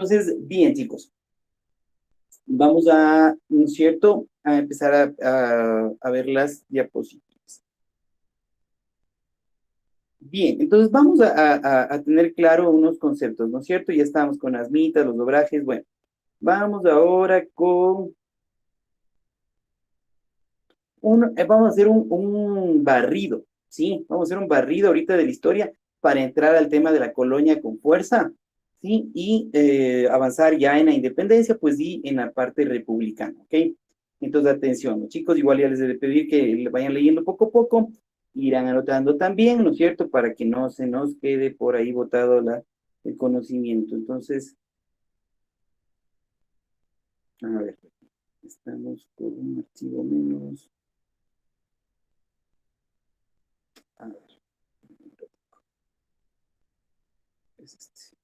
Entonces, bien, chicos, vamos a, ¿no es cierto?, a empezar a ver las diapositivas. Bien, entonces vamos a tener claro unos conceptos, ¿no es cierto? Ya estamos con las mitas, los dobrajes, bueno, vamos ahora con vamos a hacer un barrido, ¿sí? Vamos a hacer un barrido ahorita de la historia para entrar al tema de la colonia con fuerza, ¿sí? Y avanzar ya en la independencia, pues y en la parte republicana, ¿ok? Entonces, atención, los chicos, igual ya les debe pedir que le vayan leyendo poco a poco, irán anotando también, ¿no es cierto? Para que no se nos quede por ahí botado el conocimiento. Entonces, a ver, estamos con un archivo menos. A ver, es este.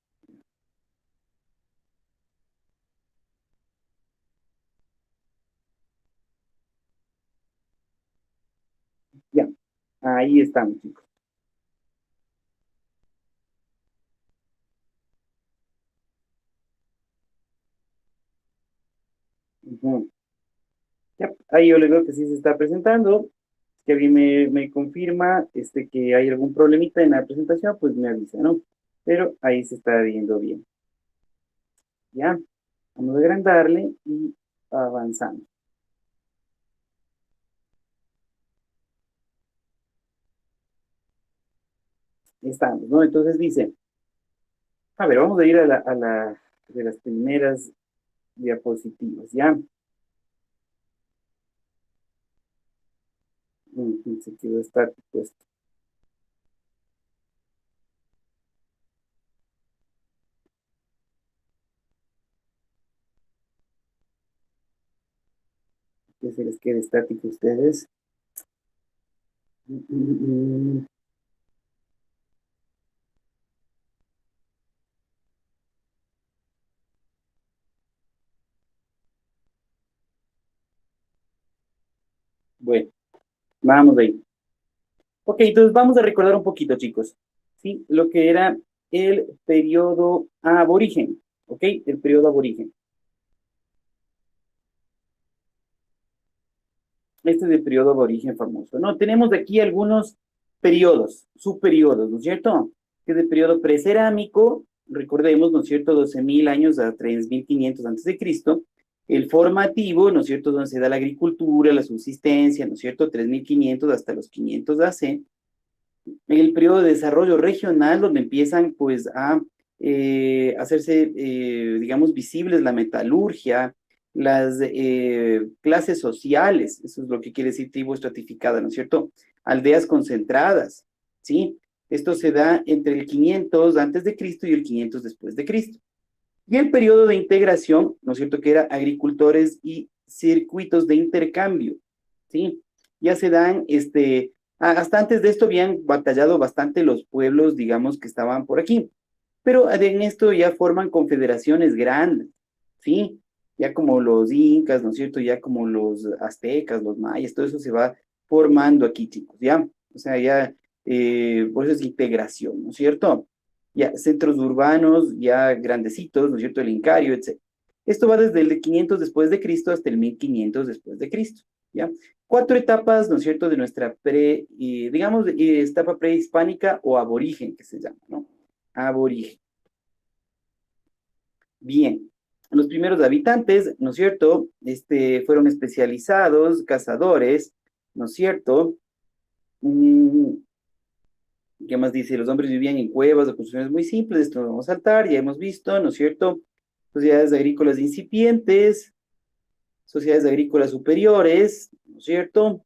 Ya, ahí estamos, chicos. Ujú. Ya, ahí yo le veo que sí se está presentando. Si alguien me confirma que hay algún problemita en la presentación, pues me avisa, ¿no? Pero ahí se está viendo bien. Ya, vamos a agrandarle y avanzamos. Estamos, ¿no? Entonces dice, a ver, vamos a ir a la de las primeras diapositivas, ¿ya? Se quedó estático esto. Que se les quede estático a ustedes. Mm, mm, mm. Bueno, vamos ahí. Ok, entonces vamos a recordar un poquito, chicos, ¿sí? Lo que era el periodo aborigen, ¿ok? El periodo aborigen. Este es el periodo aborigen famoso, ¿no? Tenemos aquí algunos periodos, subperiodos, ¿no es cierto? Que es el periodo precerámico, recordemos, ¿no es cierto? 12.000 años a 3.500 antes de Cristo. El formativo, ¿no es cierto? Donde se da la agricultura, la subsistencia, ¿no es cierto? 3.500 hasta los 500 AC. El periodo de desarrollo regional, donde empiezan pues a hacerse, digamos, visibles la metalurgia, las clases sociales, eso es lo que quiere decir tribu estratificada, ¿no es cierto? Aldeas concentradas, ¿sí? Esto se da entre el 500 antes de Cristo y el 500 después de Cristo. Y el periodo de integración, ¿no es cierto? Que era agricultores y circuitos de intercambio, ¿sí? Ya se dan, hasta antes de esto habían batallado bastante los pueblos, digamos, que estaban por aquí, pero en esto ya forman confederaciones grandes, ¿sí? Ya como los incas, ¿no es cierto? Ya como los aztecas, los mayas, todo eso se va formando aquí, chicos, ¿ya? O sea, ya, por eso es integración, ¿no es cierto? Ya centros urbanos, ya grandecitos, ¿no es cierto? El Incario, etc. Esto va desde el 500 después de Cristo hasta el 1500 después de Cristo, ¿ya? Cuatro etapas, ¿no es cierto?, de nuestra digamos, etapa prehispánica o aborigen, que se llama, ¿no? Aborigen. Bien, los primeros habitantes, ¿no es cierto?, fueron especializados, cazadores, ¿no es cierto? Mm, ¿Qué más dice? Los hombres vivían en cuevas o construcciones muy simples, esto lo vamos a saltar, ya hemos visto, ¿no es cierto? Sociedades agrícolas incipientes, sociedades agrícolas superiores, ¿no es cierto?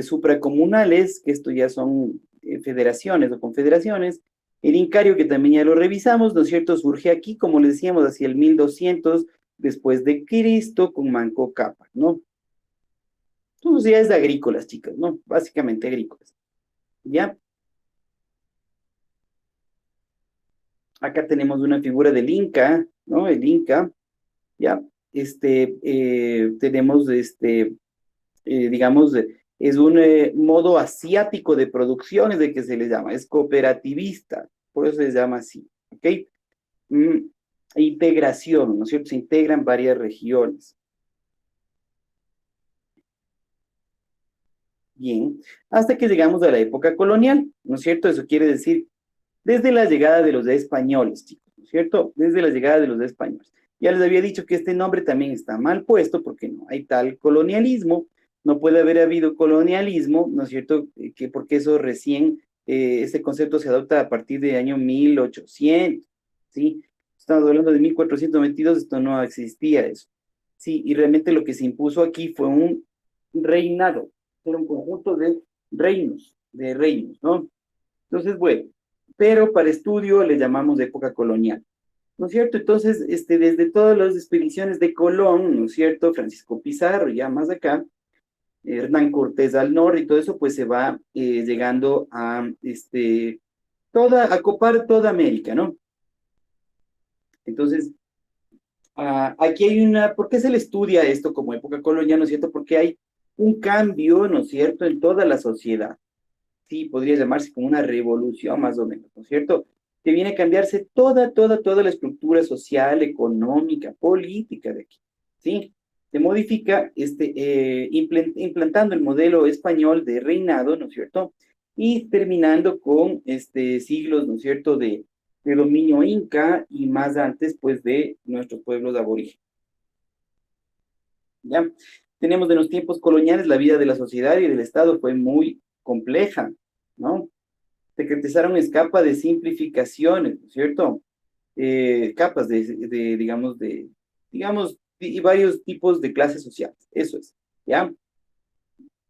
Supracomunales, que esto ya son federaciones o confederaciones. El Incario, que también ya lo revisamos, ¿no es cierto? Surge aquí, como les decíamos, hacia el 1200 después de Cristo con Manco Cápac, ¿no? Son sociedades agrícolas, chicas, ¿no? Básicamente agrícolas. ¿Ya? Acá tenemos una figura del Inca, ¿no? El Inca, ¿ya? Tenemos, digamos, es un modo asiático de producción, es de que se le llama, es cooperativista, por eso se llama así, ¿ok? Mm, integración, ¿no es cierto? Se integran varias regiones. Bien, hasta que llegamos a la época colonial, ¿no es cierto? Eso quiere decir desde la llegada de los españoles, chicos, ¿no es cierto? Desde la llegada de los españoles. Ya les había dicho que este nombre también está mal puesto porque no hay tal colonialismo, no puede haber habido colonialismo, ¿no es cierto? Que porque eso recién, este concepto se adopta a partir del año 1800, ¿sí? Estamos hablando de 1492, esto no existía eso. Sí, y realmente lo que se impuso aquí fue un reinado, era un conjunto de reinos, ¿no? Entonces, bueno, pero para estudio le llamamos de época colonial, ¿no es cierto? Entonces, desde todas las expediciones de Colón, ¿no es cierto? Francisco Pizarro, ya más acá, Hernán Cortés al norte y todo eso, pues se va llegando a, a copar toda América, ¿no? Entonces, aquí hay ¿por qué se le estudia esto como época colonial, ¿no es cierto? Porque hay un cambio, ¿no es cierto?, en toda la sociedad. Sí, podría llamarse como una revolución más o menos, ¿no es cierto? Que viene a cambiarse toda la estructura social, económica, política de aquí, ¿sí? Se modifica, implantando el modelo español de reinado, ¿no es cierto? Y terminando con, siglos, ¿no es cierto?, de dominio inca y más antes, pues, de nuestros pueblos aborígenes, ¿ya? Tenemos de los tiempos coloniales, la vida de la sociedad y del Estado fue muy compleja, ¿no? Secretizaron escapa de simplificaciones, ¿no es cierto? Capas digamos, y varios tipos de clases sociales, eso es, ¿ya?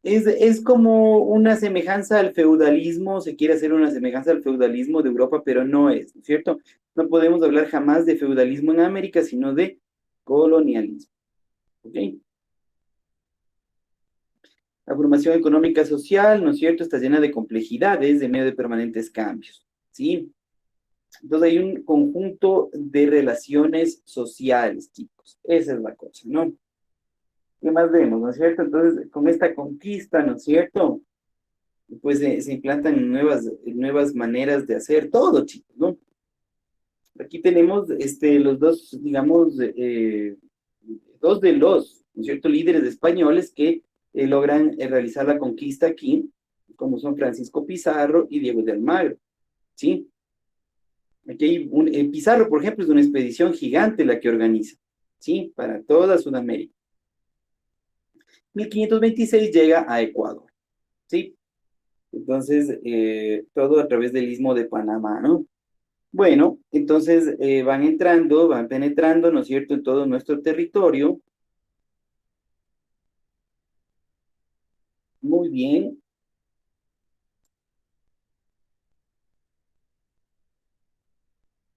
Es como una semejanza al feudalismo, se quiere hacer una semejanza al feudalismo de Europa, pero no es, ¿no es cierto? No podemos hablar jamás de feudalismo en América, sino de colonialismo, ¿ok? La formación económica social, ¿no es cierto?, está llena de complejidades, de medio de permanentes cambios, ¿sí? Entonces hay un conjunto de relaciones sociales, chicos. Esa es la cosa, ¿no? ¿Qué más vemos, no es cierto? Entonces, con esta conquista, ¿no es cierto? Pues se implantan nuevas maneras de hacer todo, chicos, ¿no? Aquí tenemos los dos, digamos, dos de los, ¿no es cierto?, líderes españoles que logran realizar la conquista aquí, como son Francisco Pizarro y Diego de Almagro, ¿sí? Aquí hay Pizarro, por ejemplo, es una expedición gigante la que organiza, ¿sí? Para toda Sudamérica. 1526 llega a Ecuador, ¿sí? Entonces, todo a través del Istmo de Panamá, ¿no? Bueno, entonces van penetrando, ¿no es cierto?, en todo nuestro territorio. Muy bien,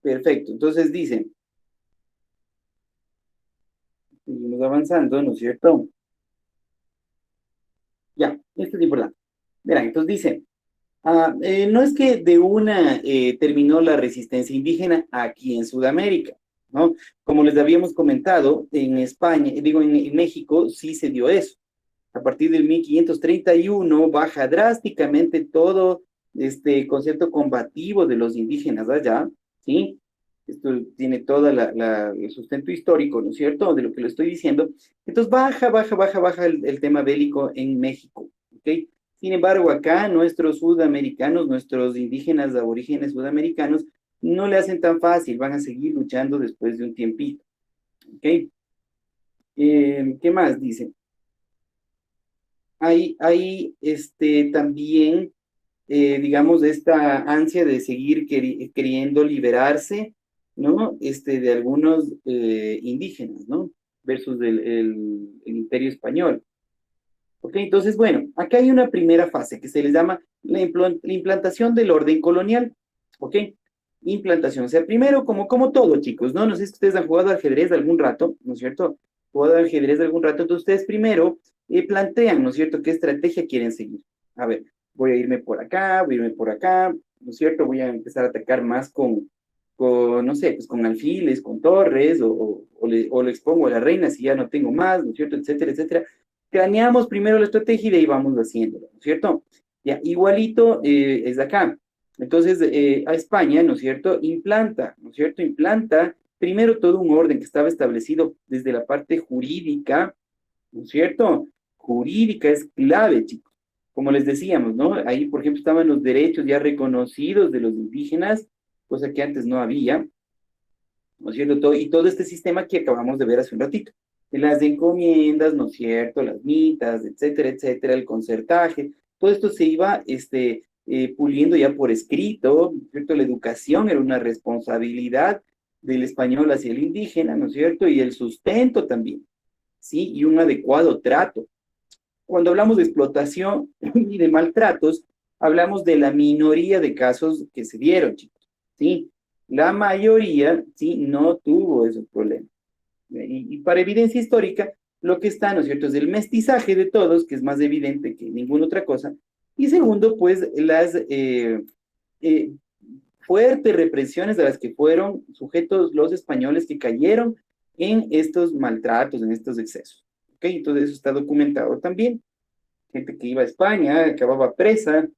perfecto. Entonces dicen, seguimos avanzando, ¿no es cierto? Ya, esto es importante. Verán, entonces dicen, no es que de una terminó la resistencia indígena aquí en Sudamérica, ¿no? Como les habíamos comentado, en España, digo, en México sí se dio eso. A partir del 1531 baja drásticamente todo este concepto combativo de los indígenas allá, ¿sí? Esto tiene todo el sustento histórico, ¿no es cierto?, de lo que le estoy diciendo. Entonces baja el tema bélico en México, ¿ok? Sin embargo, acá nuestros sudamericanos, nuestros indígenas aborígenes sudamericanos, no le hacen tan fácil, van a seguir luchando después de un tiempito, ¿ok? ¿Qué más dice? Hay también, digamos, esta ansia de seguir queriendo liberarse, ¿no? De algunos indígenas, ¿no? Versus el imperio español. ¿Ok? Entonces, bueno, acá hay una primera fase que se les llama la implantación del orden colonial. ¿Ok? Implantación. O sea, primero, como todo, chicos, ¿no? No sé si ustedes han jugado ajedrez algún rato, ¿no es cierto? Jugado ajedrez algún rato, entonces ustedes primero plantean, ¿no es cierto?, qué estrategia quieren seguir. A ver, voy a irme por acá, voy a irme por acá, ¿no es cierto? Voy a empezar a atacar más no sé, pues con alfiles, con torres, o le expongo a la reina si ya no tengo más, ¿no es cierto?, etcétera, etcétera. Craneamos primero la estrategia y de ahí vamos haciéndolo, ¿no es cierto? Ya, igualito es acá. Entonces, a España, ¿no es cierto?, implanta, ¿no es cierto?, implanta primero todo un orden que estaba establecido desde la parte jurídica, ¿no es cierto? Jurídica es clave, chicos. Como les decíamos, ¿no? Ahí, por ejemplo, estaban los derechos ya reconocidos de los indígenas, cosa que antes no había, ¿no es cierto? Y todo este sistema que acabamos de ver hace un ratito, de las encomiendas, ¿no es cierto? Las mitas, etcétera, el concertaje, todo esto se iba, puliendo ya por escrito, ¿no es cierto? La educación era una responsabilidad del español hacia el indígena, ¿no es cierto? Y el sustento también, ¿sí? Y un adecuado trato. Cuando hablamos de explotación y de maltratos, hablamos de la minoría de casos que se dieron, chicos, ¿sí? La mayoría, sí, no tuvo esos problemas. Y para evidencia histórica, lo que está, ¿no es cierto?, es el mestizaje de todos, que es más evidente que ninguna otra cosa. Y segundo, pues, las eh, fuertes represiones de las que fueron sujetos los españoles que cayeron en estos maltratos, en estos excesos. ¿Ok? Entonces eso está documentado también. Gente que iba a España, acababa presa,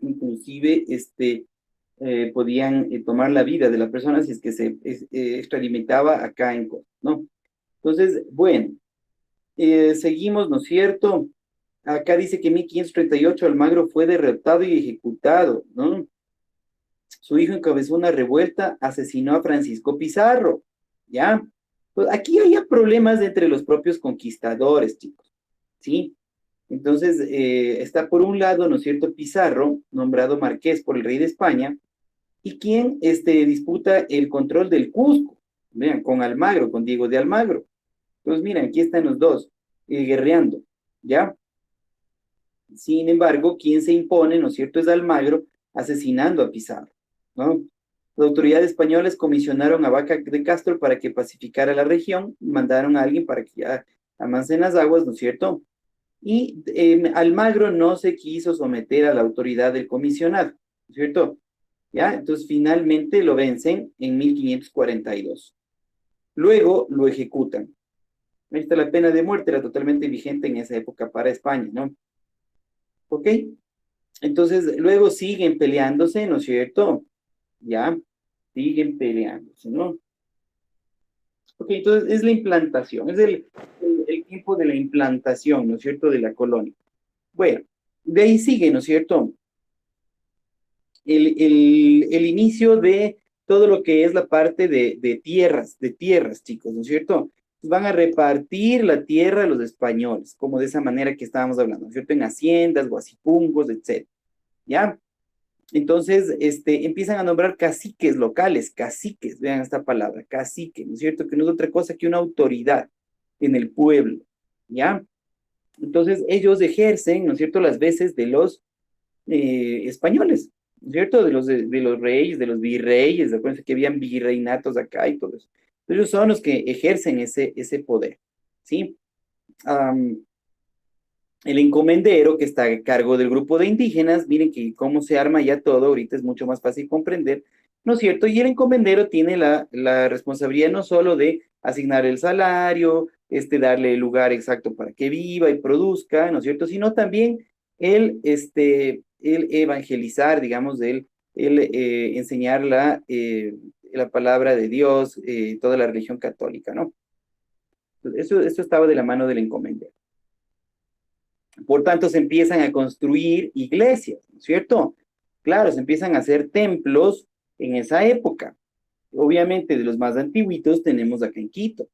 inclusive podían tomar la vida de la persona si es que se extralimitaba acá en Costa, ¿no? Entonces, bueno, seguimos, ¿no es cierto? Acá dice que en 1538 Almagro fue derrotado y ejecutado, ¿no? Su hijo encabezó una revuelta, asesinó a Francisco Pizarro, ¿ya? Pues aquí había problemas entre los propios conquistadores, chicos, ¿sí? Entonces, está por un lado, ¿no es cierto?, Pizarro, nombrado marqués por el rey de España, y quien disputa el control del Cusco, vean, con Almagro, con Diego de Almagro. Entonces, miren, aquí están los dos, guerreando, ¿ya? Sin embargo, quien se impone, ¿no es cierto?, es Almagro, asesinando a Pizarro, ¿no? Las autoridades españolas comisionaron a Vaca de Castro para que pacificara la región, mandaron a alguien para que ya amancen las aguas, ¿no es cierto? Y Almagro no se quiso someter a la autoridad del comisionado, ¿no es cierto? ¿Ya? Entonces finalmente lo vencen en 1542. Luego lo ejecutan. Ahí está la pena de muerte, era totalmente vigente en esa época para España, ¿no? ¿Ok? Entonces luego siguen peleándose, ¿no es cierto? ¿Ya? Siguen peleándose, ¿no? Ok, entonces es la implantación, es el tiempo de la implantación, ¿no es cierto?, de la colonia. Bueno, de ahí sigue, ¿no es cierto?, el inicio de todo lo que es la parte de tierras, chicos, ¿no es cierto? Van a repartir la tierra a los españoles, como de esa manera que estábamos hablando, ¿no es cierto? En haciendas, guasipungos, etcétera, ¿ya? Entonces, empiezan a nombrar caciques locales, caciques, vean esta palabra, cacique, ¿no es cierto? Que no es otra cosa que una autoridad en el pueblo, ¿ya? Entonces, ellos ejercen, ¿no es cierto?, las veces de los españoles, ¿no es cierto? De los reyes, de los virreyes, acuérdense que habían virreinatos acá y todo eso. Ellos son los que ejercen ese poder, ¿sí? Um, el encomendero que está a cargo del grupo de indígenas, miren que cómo se arma ya todo, ahorita es mucho más fácil comprender, ¿no es cierto? Y el encomendero tiene la responsabilidad no solo de asignar el salario, darle el lugar exacto para que viva y produzca, ¿no es cierto? Sino también el evangelizar, digamos, el enseñar la palabra de Dios, toda la religión católica, ¿no? Eso estaba de la mano del encomendero. Por tanto, se empiezan a construir iglesias, ¿no es cierto? Claro, se empiezan a hacer templos en esa época. Obviamente, de los más antiguitos tenemos acá en Quito,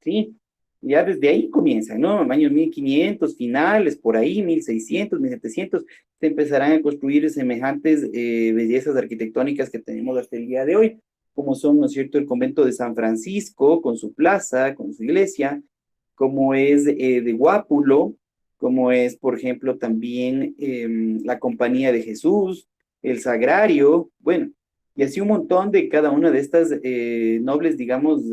¿sí? Ya desde ahí comienzan, ¿no? En años 1500, finales, por ahí, 1600, 1700, se empezarán a construir semejantes bellezas arquitectónicas que tenemos hasta el día de hoy, como son, ¿no es cierto?, el convento de San Francisco, con su plaza, con su iglesia, como es de Guápulo, como es, por ejemplo, también la Compañía de Jesús, el Sagrario, bueno, y así un montón de cada una de estas nobles, digamos,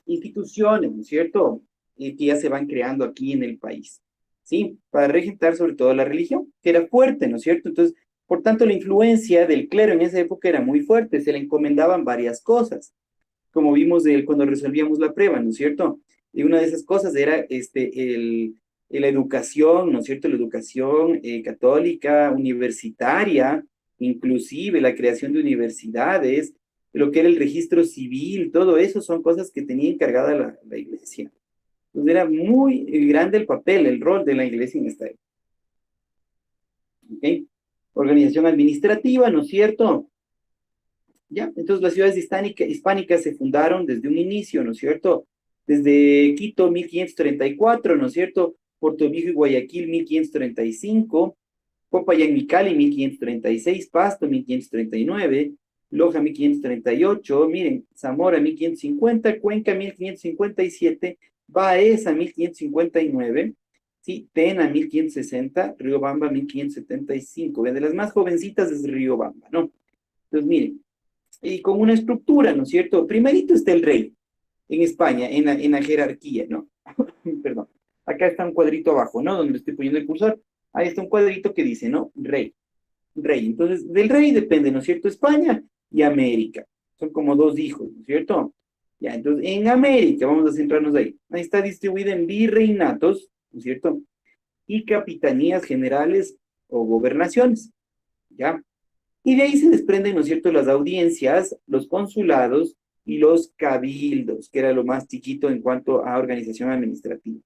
instituciones, ¿no es cierto?, que ya se van creando aquí en el país, ¿sí? Para regentar sobre todo la religión, que era fuerte, ¿no es cierto? Entonces, por tanto, la influencia del clero en esa época era muy fuerte, se le encomendaban varias cosas, como vimos cuando resolvíamos la prueba, ¿no es cierto? Y una de esas cosas era la educación, ¿no es cierto? La educación católica, universitaria, inclusive la creación de universidades, lo que era el registro civil, todo eso son cosas que tenía encargada la iglesia. Entonces era muy grande el papel, el rol de la iglesia en esta época. ¿Ok? Organización administrativa, ¿no es cierto? ¿Ya? Entonces las ciudades hispánicas se fundaron desde un inicio, ¿no es cierto? Desde Quito, 1534, ¿no es cierto? Puerto Viejo y Guayaquil, 1535, Popayán y Cali, 1536, Pasto, 1539, Loja, 1538, miren, Zamora, 1550, Cuenca, 1557, Baeza, 1559, sí, Tena, 1560, Riobamba, 1575. De las más jovencitas es Riobamba, ¿no? Entonces, miren, y con una estructura, ¿no es cierto? Primerito está el rey en España, en la jerarquía, ¿no? Perdón. Acá está un cuadrito abajo, ¿no? Donde estoy poniendo el cursor. Ahí está un cuadrito que dice, ¿no? Rey. Rey. Entonces, del rey depende, ¿no es cierto? España y América. Son como dos hijos, ¿no es cierto? Ya, entonces, en América, vamos a centrarnos ahí. Ahí está distribuida en virreinatos, ¿no es cierto? Y capitanías generales o gobernaciones, ¿ya? Y de ahí se desprenden, ¿no es cierto?, las audiencias, los consulados y los cabildos, que era lo más chiquito en cuanto a organización administrativa.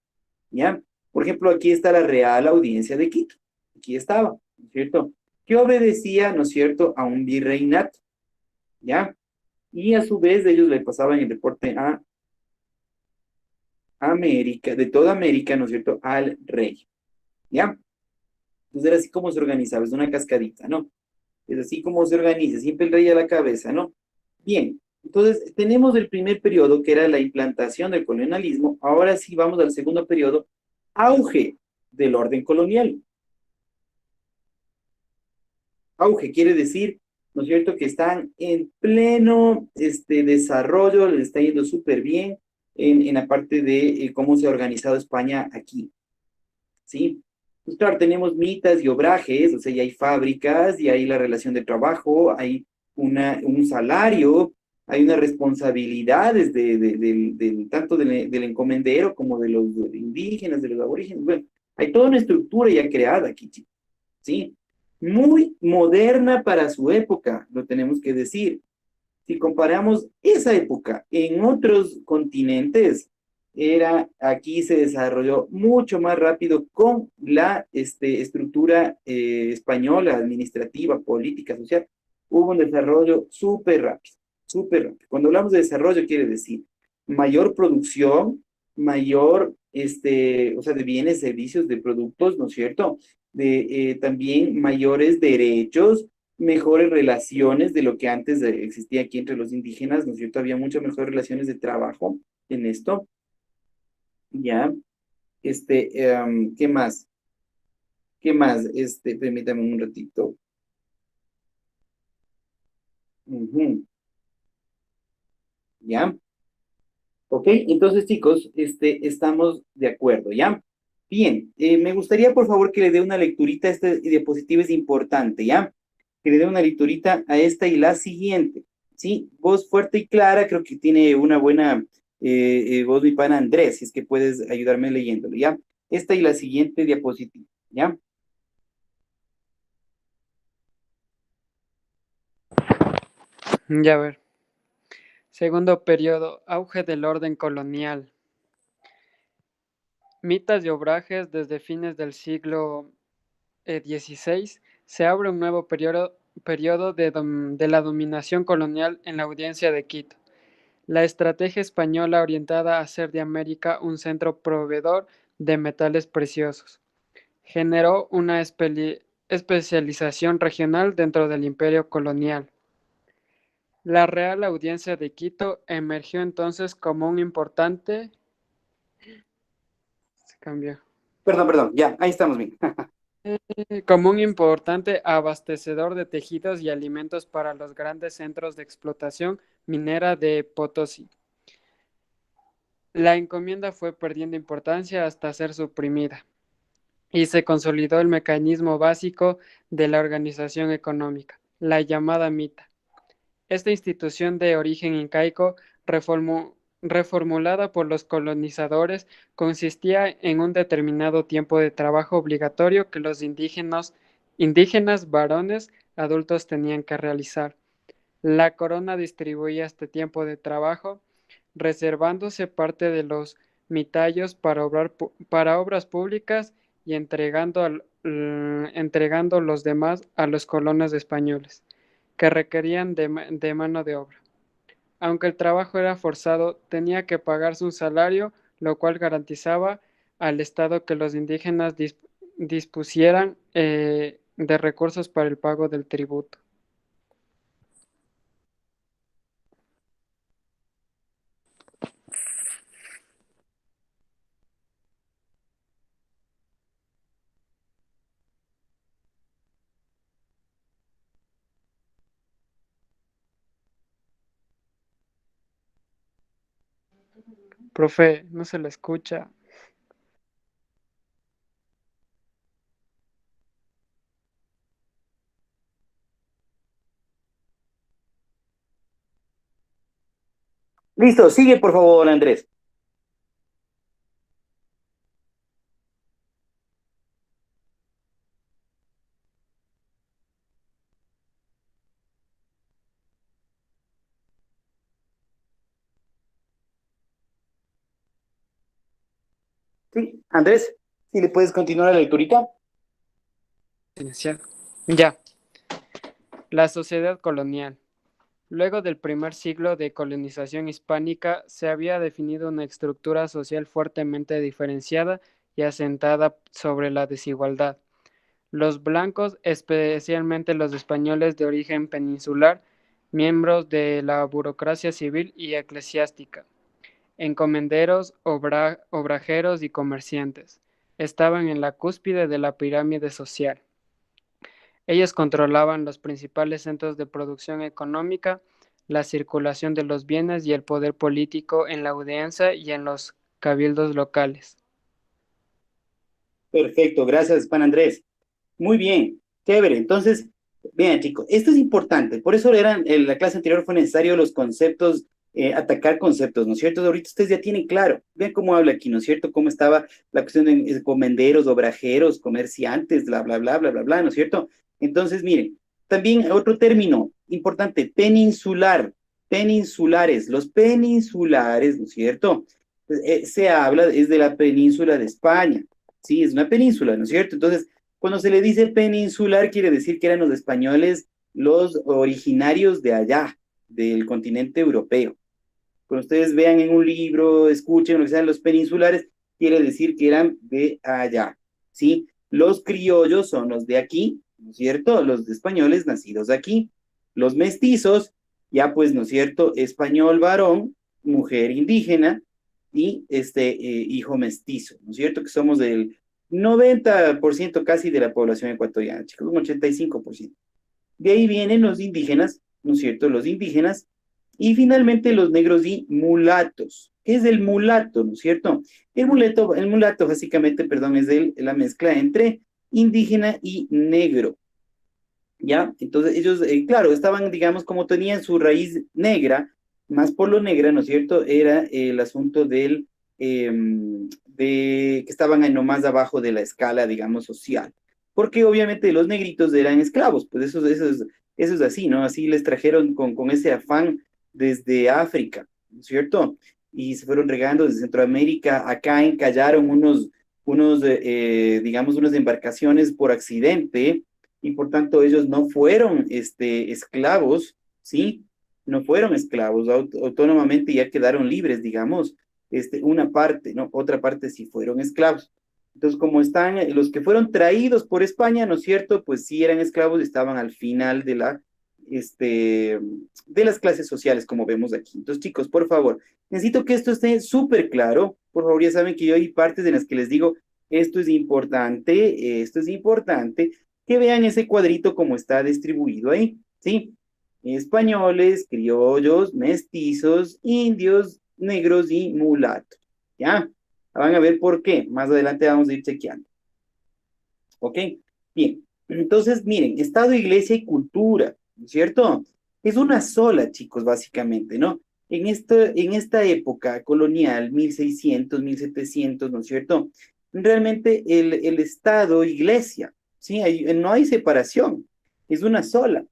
¿Ya? Por ejemplo, aquí está la Real Audiencia de Quito. Aquí estaba, ¿no es cierto? Que obedecía, ¿no es cierto?, a un virreinato. ¿Ya? Y a su vez ellos le pasaban el reporte a América, de toda América, ¿no es cierto?, al rey. ¿Ya? Entonces era así como se organizaba, es una cascadita, ¿no? Es así como se organiza, siempre el rey a la cabeza, ¿no? Bien, entonces tenemos el primer periodo que era la implantación del colonialismo, ahora sí vamos al segundo periodo, auge del orden colonial. Auge quiere decir, ¿no es cierto?, que están en pleno desarrollo, les está yendo súper bien en la parte de cómo se ha organizado España aquí, ¿sí? Pues claro, tenemos mitas y obrajes, o sea, ya hay fábricas, y hay la relación de trabajo, hay un salario, hay unas responsabilidades tanto del encomendero como de los indígenas, de los aborígenes. Bueno, hay toda una estructura ya creada aquí, chicos, ¿sí? Muy moderna para su época, lo tenemos que decir. Si comparamos esa época en otros continentes, aquí se desarrolló mucho más rápido con la estructura española, administrativa, política, social. Hubo un desarrollo súper rápido, súper rápido. Cuando hablamos de desarrollo, quiere decir mayor producción, mayor, o sea, de bienes, servicios, de productos, ¿no es cierto? También mayores derechos, mejores relaciones de lo que antes existía aquí entre los indígenas, ¿no es cierto? Había muchas mejores relaciones de trabajo en esto, ¿ya? ¿Qué más? ¿Qué más? Permítame un ratito. Ujú, ¿ya? Ok, entonces chicos, estamos de acuerdo, ¿ya? Bien, me gustaría por favor que le dé una lecturita a esta diapositiva, es importante, ¿ya? Que le dé una lecturita a esta y la siguiente, ¿sí? Voz fuerte y clara, creo que tiene una buena voz mi pana Andrés, si es que puedes ayudarme leyéndolo, ¿ya? Esta y la siguiente diapositiva, ¿ya? Ya ver. Segundo periodo, auge del orden colonial. Mitas y obrajes desde fines del siglo XVI se abre un nuevo periodo de la dominación colonial en la audiencia de Quito. La estrategia española orientada a hacer de América un centro proveedor de metales preciosos generó una especialización regional dentro del imperio colonial. La Real Audiencia de Quito emergió entonces como un importante. Se cambió. Perdón, ya, ahí estamos bien. Como un importante abastecedor de tejidos y alimentos para los grandes centros de explotación minera de Potosí. La encomienda fue perdiendo importancia hasta ser suprimida y se consolidó el mecanismo básico de la organización económica, la llamada MITA. Esta institución de origen incaico, reformulada por los colonizadores, consistía en un determinado tiempo de trabajo obligatorio que los indígenas indígenas varones adultos tenían que realizar. La corona distribuía este tiempo de trabajo, reservándose parte de los mitallos para obras públicas y entregando los demás a los colonos españoles, que requerían de mano de obra. Aunque el trabajo era forzado, tenía que pagarse un salario, lo cual garantizaba al Estado que los indígenas dispusieran de recursos para el pago del tributo. Profe, no se le escucha. Listo, sigue por favor, Andrés. Sí, Andrés, si le puedes continuar la lecturita. Inicial. Ya, la sociedad colonial. Luego del primer siglo de colonización hispánica, se había definido una estructura social fuertemente diferenciada y asentada sobre la desigualdad. Los blancos, especialmente los españoles de origen peninsular, miembros de la burocracia civil y eclesiástica, encomenderos, obrajeros y comerciantes, estaban en la cúspide de la pirámide social. Ellos controlaban los principales centros de producción económica, la circulación de los bienes y el poder político en la audiencia y en los cabildos locales. Perfecto, gracias, Juan Andrés. Muy bien, chévere. Entonces, vean, chicos, esto es importante. Por eso en la clase anterior fue necesario los conceptos, atacar conceptos, ¿no es cierto? Ahorita ustedes ya tienen claro. Vean cómo habla aquí, ¿no es cierto? Cómo estaba la cuestión de comenderos, obrajeros, comerciantes, bla, bla, bla, bla, bla, bla, ¿no es cierto? Entonces, miren, también otro término importante, peninsular, peninsulares, los peninsulares, ¿no es cierto? Se habla, es de la península de España, sí, es una península, ¿no es cierto? Entonces, cuando se le dice peninsular, quiere decir que eran los españoles los originarios de allá, del continente europeo. Cuando ustedes vean en un libro, escuchen lo que sean los peninsulares, quiere decir que eran de allá, ¿sí? Los criollos son los de aquí, ¿no es cierto? Los españoles nacidos aquí. Los mestizos, ya pues, ¿no es cierto? Español varón, mujer indígena y hijo mestizo, ¿no es cierto? Que somos del 90% casi de la población ecuatoriana, chicos, un 85%. De ahí vienen los indígenas, ¿no es cierto? Los indígenas y finalmente los negros y mulatos. ¿Qué es el mulato, no es cierto? El mulato básicamente, perdón, es la mezcla entre indígena y negro, ¿ya? Entonces ellos, claro, estaban, digamos, como tenían su raíz negra, más por lo negra, ¿no es cierto? Era el asunto de que estaban ahí nomás abajo de la escala, digamos, social. Porque obviamente los negritos eran esclavos, pues eso es así, ¿no? Así les trajeron con ese afán desde África, ¿no es cierto? Y se fueron regando desde Centroamérica, acá encallaron digamos, unas embarcaciones por accidente, y por tanto ellos no fueron esclavos, ¿sí? No fueron esclavos, autónomamente ya quedaron libres, digamos, una parte, ¿no? Otra parte sí fueron esclavos. Entonces, como están los que fueron traídos por España, ¿no es cierto? Pues sí eran esclavos y estaban al final de las clases sociales, como vemos aquí. Entonces, chicos, por favor, necesito que esto esté súper claro. Por favor, ya saben que yo hay partes en las que les digo, esto es importante, que vean ese cuadrito como está distribuido ahí, ¿sí? Españoles, criollos, mestizos, indios, negros y mulatos, ¿ya? Van a ver por qué, más adelante vamos a ir chequeando, ¿ok? Bien, entonces, miren, Estado, Iglesia y Cultura, ¿no es cierto? Es una sola, chicos, básicamente, ¿no? En esta época colonial, 1600, 1700, ¿no es cierto? Realmente el Estado, Iglesia, ¿sí? No hay separación, es una sola,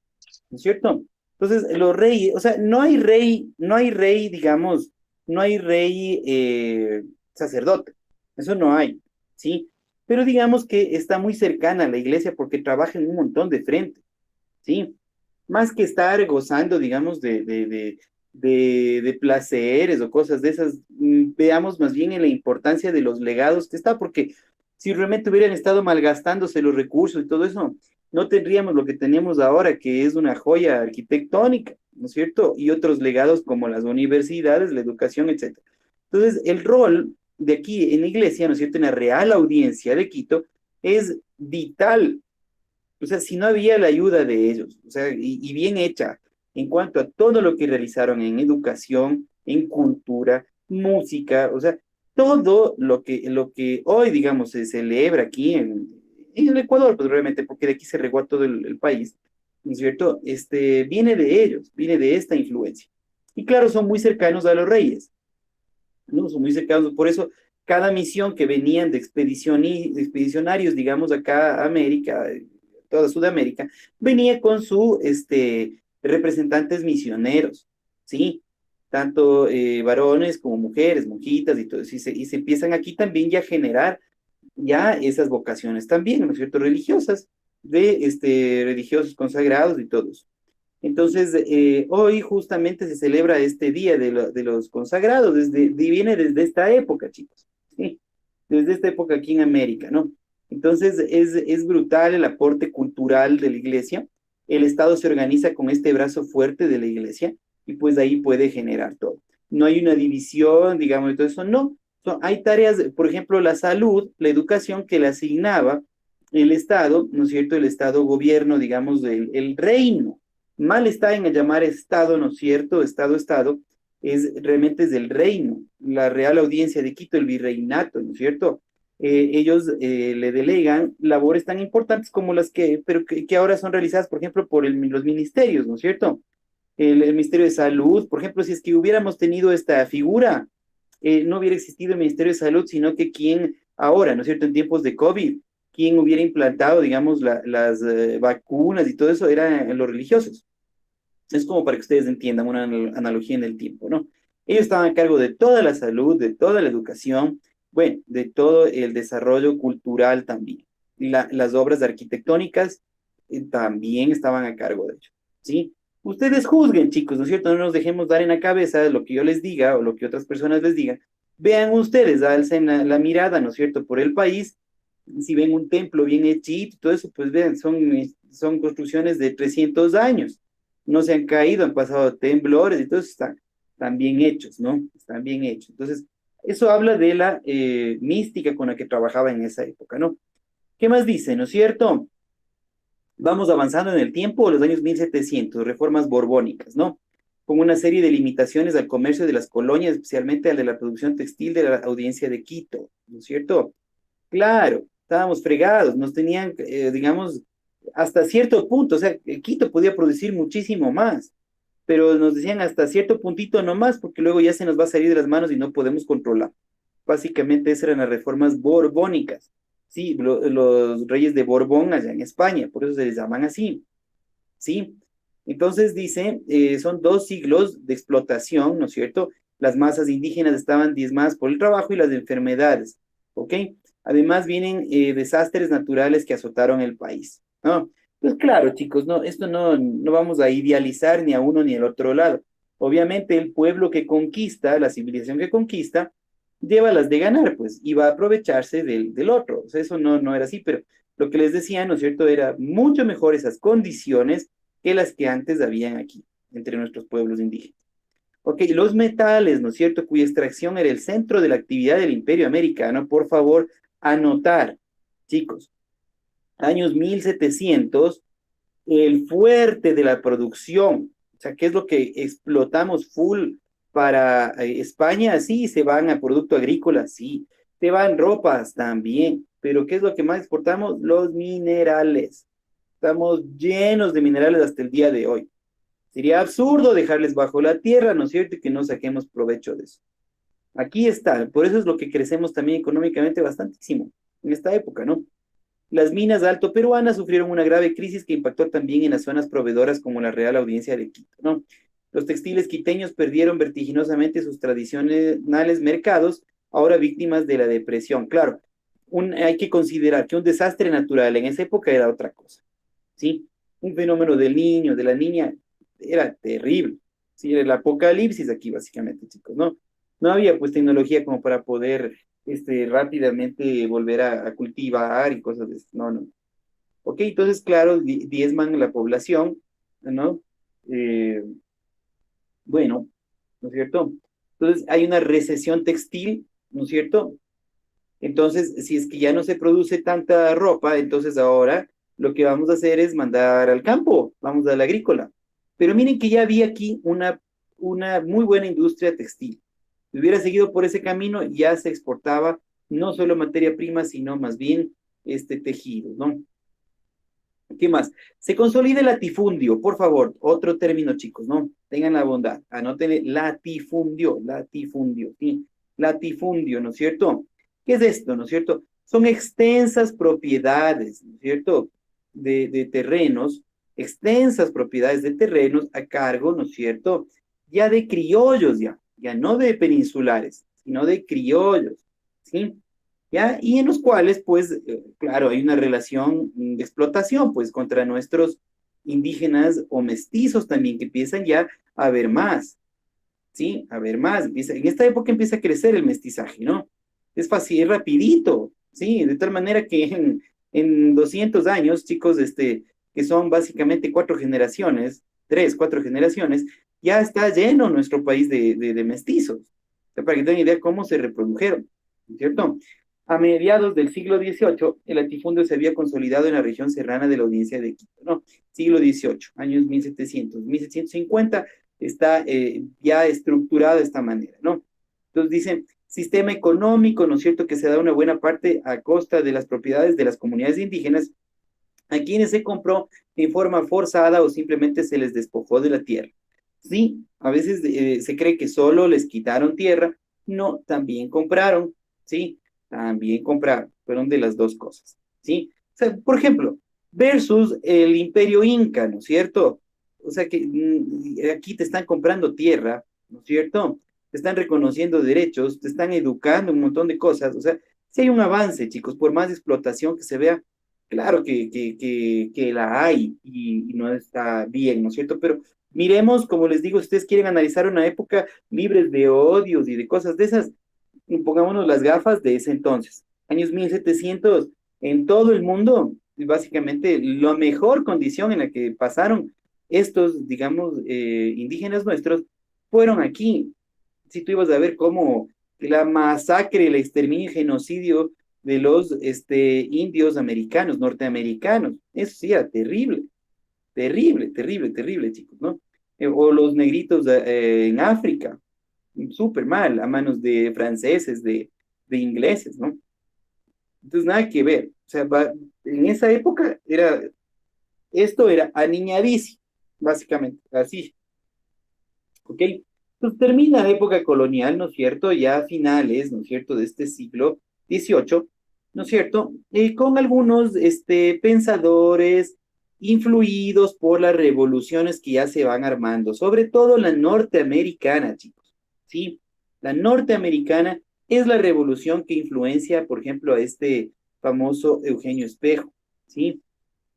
¿no es cierto? Entonces, los reyes, o sea, no hay rey, digamos, no hay rey sacerdote, eso no hay, ¿sí? Pero digamos que está muy cercana a la iglesia porque trabaja en un montón de frentes, ¿sí? Más que estar gozando, digamos, de placeres o cosas de esas, veamos más bien en la importancia de los legados que está, porque si realmente hubieran estado malgastándose los recursos y todo eso, no tendríamos lo que tenemos ahora, que es una joya arquitectónica, ¿no es cierto? Y otros legados como las universidades, la educación, etcétera. Entonces, el rol de aquí en la iglesia, ¿no es cierto?, en la Real Audiencia de Quito, es vital. O sea, si no había la ayuda de ellos, o sea, y bien hecha en cuanto a todo lo que realizaron en educación, en cultura, música, o sea, todo lo que hoy, digamos, se celebra aquí en el Ecuador, pues realmente, porque de aquí se regó a todo el país, ¿no es cierto? Viene de ellos, viene de esta influencia. Y claro, son muy cercanos a los reyes, ¿no? Son muy cercanos, por eso cada misión que venían de expedición y de expedicionarios, digamos, acá a América, toda Sudamérica, venía con su representantes misioneros, ¿sí? Tanto varones como mujeres, monjitas y todo eso, y se empiezan aquí también ya a generar ya esas vocaciones también, ¿no es cierto? Religiosas, de religiosos consagrados y todos. Entonces, hoy justamente se celebra este día de los consagrados, viene desde esta época, chicos, ¿sí? Desde esta época aquí en América, ¿no? Entonces, es brutal el aporte cultural de la iglesia. El Estado se organiza con este brazo fuerte de la iglesia y pues de ahí puede generar todo. No hay una división, digamos, y todo eso, no. Hay tareas, por ejemplo, la salud, la educación que le asignaba el Estado, ¿no es cierto? El Estado gobierno, digamos, el reino. Mal está en llamar Estado, ¿no es cierto? Estado, realmente es del reino, la Real Audiencia de Quito, el virreinato, ¿no es cierto? Ellos le delegan labores tan importantes como las pero que ahora son realizadas, por ejemplo, por los ministerios, ¿no es cierto? El Ministerio de Salud, por ejemplo, si es que hubiéramos tenido esta figura, no hubiera existido el Ministerio de Salud, sino que quien ahora, ¿no es cierto?, en tiempos de COVID, quien hubiera implantado, digamos, las vacunas y todo eso, eran los religiosos. Es como para que ustedes entiendan una analogía en el tiempo, ¿no? Ellos estaban a cargo de toda la salud, de toda la educación, bueno, de todo el desarrollo cultural también. Las obras arquitectónicas también estaban a cargo de ello, ¿sí? Ustedes juzguen, chicos, ¿no es cierto? No nos dejemos dar en la cabeza lo que yo les diga o lo que otras personas les digan. Vean ustedes, alcen la mirada, ¿no es cierto?, por el país. Si ven un templo bien hechito, todo eso, pues vean, son construcciones de 300 años, no se han caído, han pasado temblores y todo eso están bien hechos, ¿no? Están bien hechos. Entonces, eso habla de la mística con la que trabajaba en esa época, ¿no? ¿Qué más dice, no es cierto? Vamos avanzando en el tiempo, los años 1700, reformas borbónicas, ¿no? Con una serie de limitaciones al comercio de las colonias, especialmente al de la producción textil de la audiencia de Quito, ¿no es cierto? Claro, estábamos fregados, nos tenían, digamos, hasta cierto punto, o sea, Quito podía producir muchísimo más, pero nos decían hasta cierto puntito nomás, porque luego ya se nos va a salir de las manos y no podemos controlar. Básicamente esas eran las reformas borbónicas, sí, los reyes de Borbón allá en España, por eso se les llaman así, ¿sí? Entonces dice, son 2 siglos de explotación, ¿no es cierto? Las masas indígenas estaban diezmadas por el trabajo y las enfermedades, ¿ok? Además vienen desastres naturales que azotaron el país, ¿no? Pues claro, chicos, no, esto no vamos a idealizar ni a uno ni al otro lado. Obviamente el pueblo que conquista, la civilización que conquista, lleva las de ganar, pues, y va a aprovecharse del otro. O sea, eso no era así, pero lo que les decía, ¿no es cierto?, era mucho mejor esas condiciones que las que antes habían aquí, entre nuestros pueblos indígenas. Ok, los metales, ¿no es cierto?, cuya extracción era el centro de la actividad del Imperio Americano, por favor, anotar, chicos, años 1700, el fuerte de la producción, o sea, ¿qué es lo que explotamos full para España? Sí, se van a producto agrícola, sí, se van ropas también, pero ¿qué es lo que más exportamos? Los minerales. Estamos llenos de minerales hasta el día de hoy. Sería absurdo dejarles bajo la tierra, ¿no es cierto? Y que no saquemos provecho de eso. Aquí está, por eso es lo que crecemos también económicamente bastantísimo en esta época, ¿no? Las minas alto peruanas sufrieron una grave crisis que impactó también en las zonas proveedoras como la Real Audiencia de Quito, ¿no? Los textiles quiteños perdieron vertiginosamente sus tradicionales mercados, ahora víctimas de la depresión. Claro, hay que considerar que un desastre natural en esa época era otra cosa, ¿sí? Un fenómeno del niño, de la niña, era terrible, ¿sí? Era el apocalipsis aquí, básicamente, chicos, ¿no? No había, pues, tecnología como para poder, rápidamente volver a cultivar y cosas de eso. No, no. Ok, entonces, claro, diezman la población, ¿no? Eh, bueno, ¿no es cierto? Entonces, hay una recesión textil, ¿no es cierto? Entonces, si es que ya no se produce tanta ropa, entonces ahora lo que vamos a hacer es mandar al campo, vamos a la agrícola. Pero miren que ya había aquí una muy buena industria textil. Si hubiera seguido por ese camino, ya se exportaba no solo materia prima, sino más bien este tejido, ¿no? ¿Qué más? Se consolida el latifundio, por favor, otro término, chicos, ¿no? Tengan la bondad, anoten latifundio, ¿sí? Latifundio, ¿no es cierto? ¿Qué es esto, no es cierto? Son extensas propiedades, ¿no es cierto? De terrenos, extensas propiedades de terrenos a cargo, ¿no es cierto? Ya de criollos, ya no de peninsulares, sino de criollos, ¿sí? ¿Ya? Y en los cuales, pues, claro, hay una relación de explotación, pues, contra nuestros indígenas o mestizos también, que empiezan ya a ver más, ¿sí? A ver más, en esta época empieza a crecer el mestizaje, ¿no? Es fácil, es rapidito, ¿sí? De tal manera que en 200 años, chicos, que son básicamente 4 generaciones, 3, 4 generaciones, ya está lleno nuestro país de mestizos. O sea, para que tengan idea cómo se reprodujeron, ¿cierto? A mediados del siglo XVIII, el latifundio se había consolidado en la región serrana de la Audiencia de Quito, ¿no? Siglo XVIII, años 1700, 1750, está ya estructurado de esta manera, ¿no? Entonces dicen, sistema económico, ¿no es cierto?, que se da una buena parte a costa de las propiedades de las comunidades indígenas, a quienes se compró en forma forzada o simplemente se les despojó de la tierra. Sí, a veces se cree que solo les quitaron tierra, no, también compraron, ¿sí? También compraron, fueron de las dos cosas, ¿sí? O sea, por ejemplo, versus el imperio inca, ¿no es cierto? O sea que aquí te están comprando tierra, ¿no es cierto? Te están reconociendo derechos, te están educando un montón de cosas, o sea, si hay un avance, chicos, por más explotación que se vea, claro que la hay y no está bien, ¿no es cierto? Pero miremos, como les digo, si ustedes quieren analizar una época libre de odios y de cosas de esas, pongámonos las gafas de ese entonces, años 1700, en todo el mundo, básicamente la mejor condición en la que pasaron estos, digamos, indígenas nuestros, fueron aquí. Si tú ibas a ver cómo la masacre, el exterminio y genocidio de los indios americanos, norteamericanos, eso sí era terrible, terrible, terrible, terrible, chicos, ¿no? O los negritos en África, súper mal, a manos de franceses, de ingleses, ¿no? Entonces, nada que ver. O sea, en esa época esto era aniñadísimo, básicamente, así, ¿ok? Entonces termina la época colonial, ¿no es cierto? Ya a finales, ¿no es cierto?, de este siglo XVIII, ¿no es cierto? Con algunos pensadores influidos por las revoluciones que ya se van armando, sobre todo la norteamericana, chicos, ¿sí? La norteamericana es la revolución que influencia, por ejemplo, a este famoso Eugenio Espejo, ¿sí?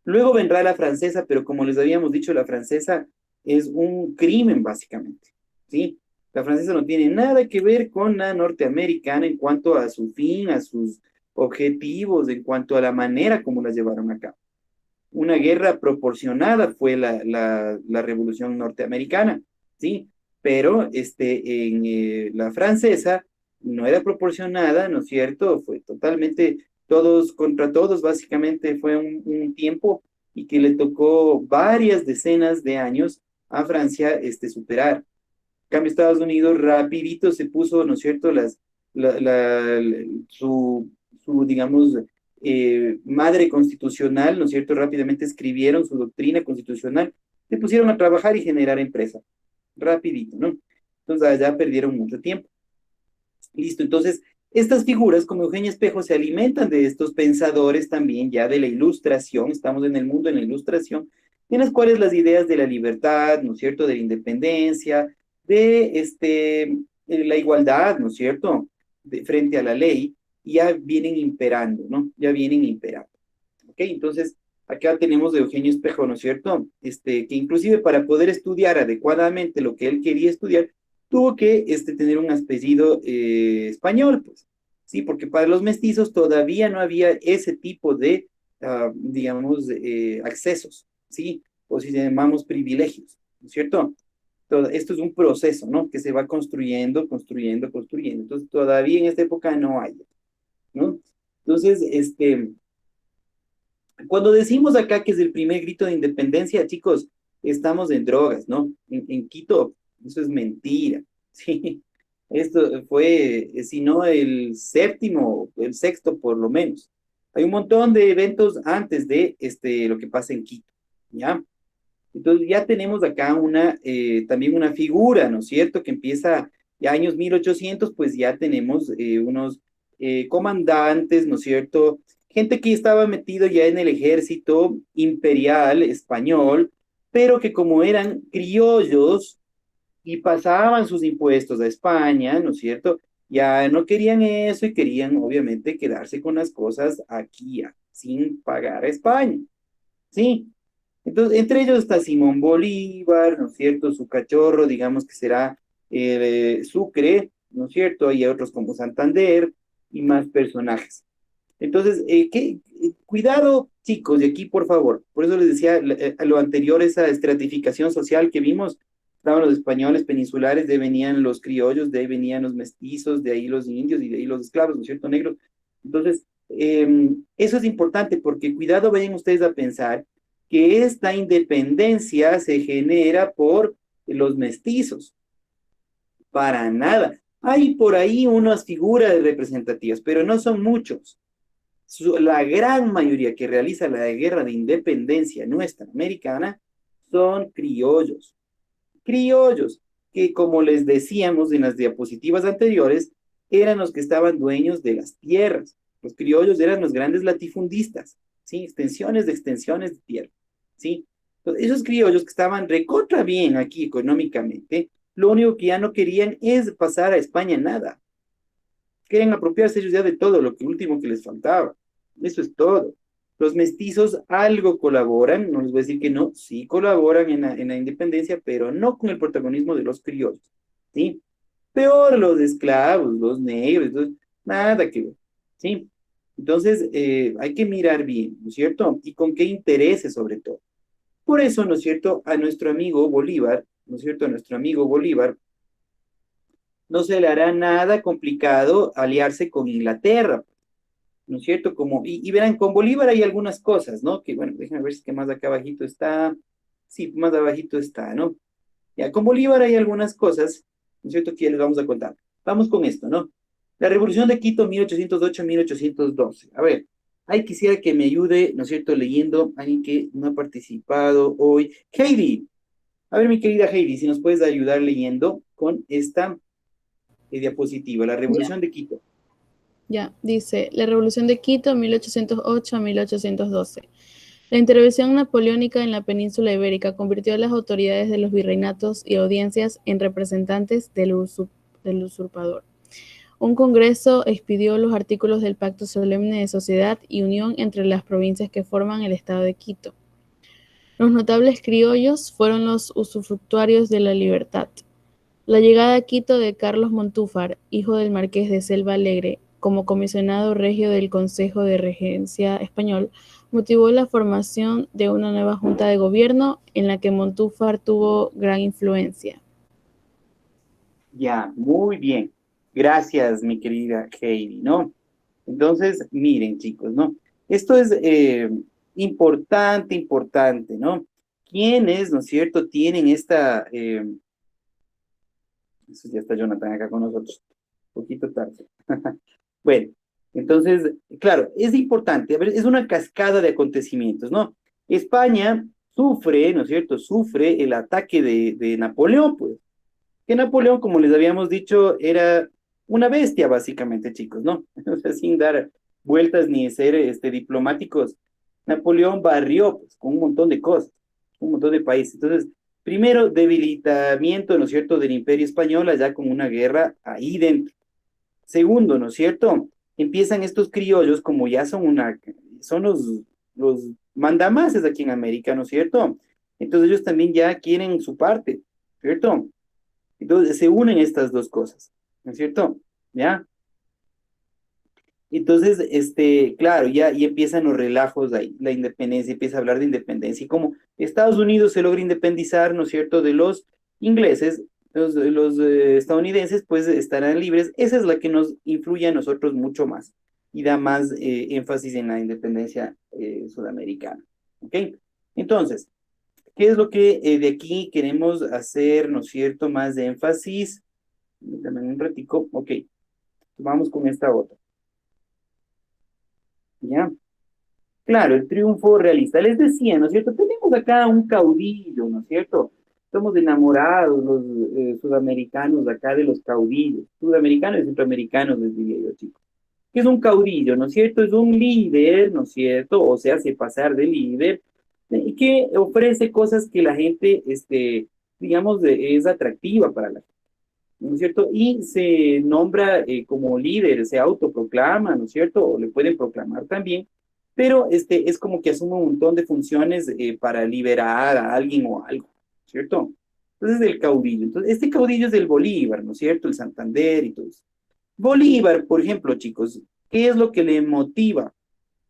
Luego vendrá la francesa, pero como les habíamos dicho, la francesa es un crimen, básicamente, ¿sí? La francesa no tiene nada que ver con la norteamericana en cuanto a su fin, a sus objetivos, en cuanto a la manera como la llevaron a cabo. Una guerra proporcionada fue la revolución norteamericana, ¿sí? Pero en la francesa no era proporcionada, ¿no es cierto? Fue totalmente todos contra todos, básicamente fue un tiempo y que le tocó varias decenas de años a Francia superar. En cambio, Estados Unidos rapidito se puso, ¿no es cierto?, la, la- su, digamos, madre constitucional, ¿no es cierto?, rápidamente escribieron su doctrina constitucional, se pusieron a trabajar y generar empresa, rapidito, ¿no? Entonces allá perdieron mucho tiempo. Listo, entonces Estas figuras, como Eugenio Espejo, se alimentan de estos pensadores también, ya de la ilustración, estamos en el mundo de la ilustración, en las cuales las ideas de la libertad, ¿no es cierto?, de la independencia, de la igualdad, ¿no es cierto?, frente a la ley, ya vienen imperando, ¿no? Ya vienen imperando. ¿Ok? Entonces, acá tenemos de Eugenio Espejo, ¿no es cierto?, que inclusive para poder estudiar adecuadamente lo que él quería estudiar, tuvo que tener un apellido español, pues, sí, porque para los mestizos todavía no había ese tipo de, digamos, accesos, ¿sí? O si llamamos privilegios, ¿no es cierto? Todo, esto es un proceso, ¿no? Que se va construyendo, construyendo, construyendo. Entonces, todavía en esta época no hay, ¿no? Entonces, cuando decimos acá que es el primer grito de independencia, chicos, estamos en drogas, ¿no? En Quito, eso es mentira, ¿sí? Esto fue, si no el séptimo, el sexto por lo menos. Hay un montón de eventos antes de lo que pasa en Quito, ¿ya? Entonces ya tenemos acá también una figura, ¿no es cierto? Que empieza ya años 1800, pues ya tenemos unos comandantes, ¿no es cierto? Gente que estaba metido ya en el ejército imperial español, pero que como eran criollos y pasaban sus impuestos a España, ¿no es cierto? Ya no querían eso y querían obviamente quedarse con las cosas aquí, sin pagar a España, ¿sí? Entonces, entre ellos está Simón Bolívar, ¿no es cierto? Su cachorro, digamos que será Sucre, ¿no es cierto? Hay otros como Santander y más personajes. Entonces, cuidado, chicos, y aquí, por favor, por eso les decía lo anterior, esa estratificación social que vimos, estaban los españoles peninsulares, de ahí venían los criollos, de ahí venían los mestizos, de ahí los indios y de ahí los esclavos, ¿no es cierto? Negros. Entonces, eso es importante porque cuidado, vayan ustedes a pensar que esta independencia se genera por los mestizos. Para nada. Hay por ahí unas figuras representativas, pero no son muchos. La gran mayoría que realiza la guerra de independencia nuestra americana son criollos. Criollos, que como les decíamos en las diapositivas anteriores, eran los que estaban dueños de las tierras. Los criollos eran los grandes latifundistas, ¿sí? Extensiones de tierra, ¿sí? Entonces, esos criollos que estaban recontra bien aquí económicamente, lo único que ya no querían es pasar a España nada. Quieren apropiarse ellos ya de todo, lo que último que les faltaba. Eso es todo. Los mestizos algo colaboran, no les voy a decir que no, sí colaboran en la independencia, pero no con el protagonismo de los criollos, ¿sí? Peor los esclavos, los negros, entonces, nada que ver, ¿sí? Entonces, hay que mirar bien, ¿no es cierto? Y con qué intereses sobre todo. Por eso, ¿no es cierto? A nuestro amigo Bolívar, ¿no es cierto? A nuestro amigo Bolívar no se le hará nada complicado aliarse con Inglaterra, ¿no es cierto? Y verán, con Bolívar hay algunas cosas, ¿no? Que bueno, déjenme ver si es que más acá abajito está. Sí, más abajito está, ¿no? Ya, con Bolívar hay algunas cosas, ¿no es cierto? Que ya les vamos a contar. Vamos con esto, ¿no? La Revolución de Quito, 1808-1812. A ver, ahí quisiera que me ayude, ¿no es cierto? Leyendo, alguien que no ha participado hoy. Heidi, a ver, mi querida Heidi, si nos puedes ayudar leyendo con esta diapositiva, la Ya, Revolución de Quito. ya, dice, la Revolución de Quito, 1808 a 1812. La intervención napoleónica en la península ibérica convirtió a las autoridades de los virreinatos y audiencias en representantes del usurpador. Un congreso expidió los artículos del Pacto Solemne de Sociedad y Unión entre las provincias que forman el estado de Quito. Los notables criollos fueron los usufructuarios de la libertad. La llegada a Quito de Carlos Montúfar, hijo del marqués de Selva Alegre, como comisionado regio del Consejo de Regencia español, motivó la formación de una nueva junta de gobierno en la que Montúfar tuvo gran influencia. Ya, muy bien. Gracias, mi querida Heidi, ¿no? Entonces, miren, chicos, ¿no? Esto es importante, importante, ¿no? ¿Quiénes, no es cierto, tienen eso ya está Jonathan acá con nosotros, un poquito tarde. Bueno, entonces, claro, es importante, a ver, es una cascada de acontecimientos, ¿no? España sufre, ¿no es cierto? Sufre el ataque de Napoleón, pues que Napoleón, como les habíamos dicho, era una bestia, básicamente, chicos, ¿no? O sea, sin dar vueltas ni ser diplomáticos, Napoleón barrió pues, con un montón de cosas, un montón de países. Entonces, primero, debilitamiento, ¿no es cierto?, del Imperio Español, allá con una guerra ahí dentro. Segundo, ¿no es cierto? Empiezan estos criollos, como ya son los mandamases aquí en América, ¿no es cierto? Entonces ellos también ya quieren su parte, ¿cierto? Entonces se unen estas dos cosas, ¿no es cierto? ¿Ya? Entonces, claro, ya y empiezan los relajos ahí, la independencia, empieza a hablar de independencia y como Estados Unidos se logra independizar, ¿no es cierto?, de los ingleses, los estadounidenses pues estarán libres, esa es la que nos influye a nosotros mucho más y da más énfasis en la independencia sudamericana, ¿ok? Entonces, ¿qué es lo que de aquí queremos hacer, ¿no es cierto?, más de énfasis? Dame un ratico, ok, vamos con esta otra, ¿ya? Claro, el triunfo realista. Les decía, ¿no es cierto? Tenemos acá un caudillo, ¿no es cierto? Estamos enamorados los sudamericanos acá de los caudillos, sudamericanos y centroamericanos, les diría yo, chicos. ¿Qué es un caudillo, no es cierto? Es un líder, ¿no es cierto? O se hace pasar de líder, que ofrece cosas que la gente, digamos, es atractiva para la gente, ¿no es cierto? Y se nombra como líder, se autoproclama, ¿no es cierto? O le pueden proclamar también, pero es como que asume un montón de funciones para liberar a alguien o algo, ¿cierto? Entonces, el caudillo. Entonces, este caudillo es del Bolívar, ¿no es cierto? El Santander y todo eso. Bolívar, por ejemplo, chicos, ¿qué es lo que le motiva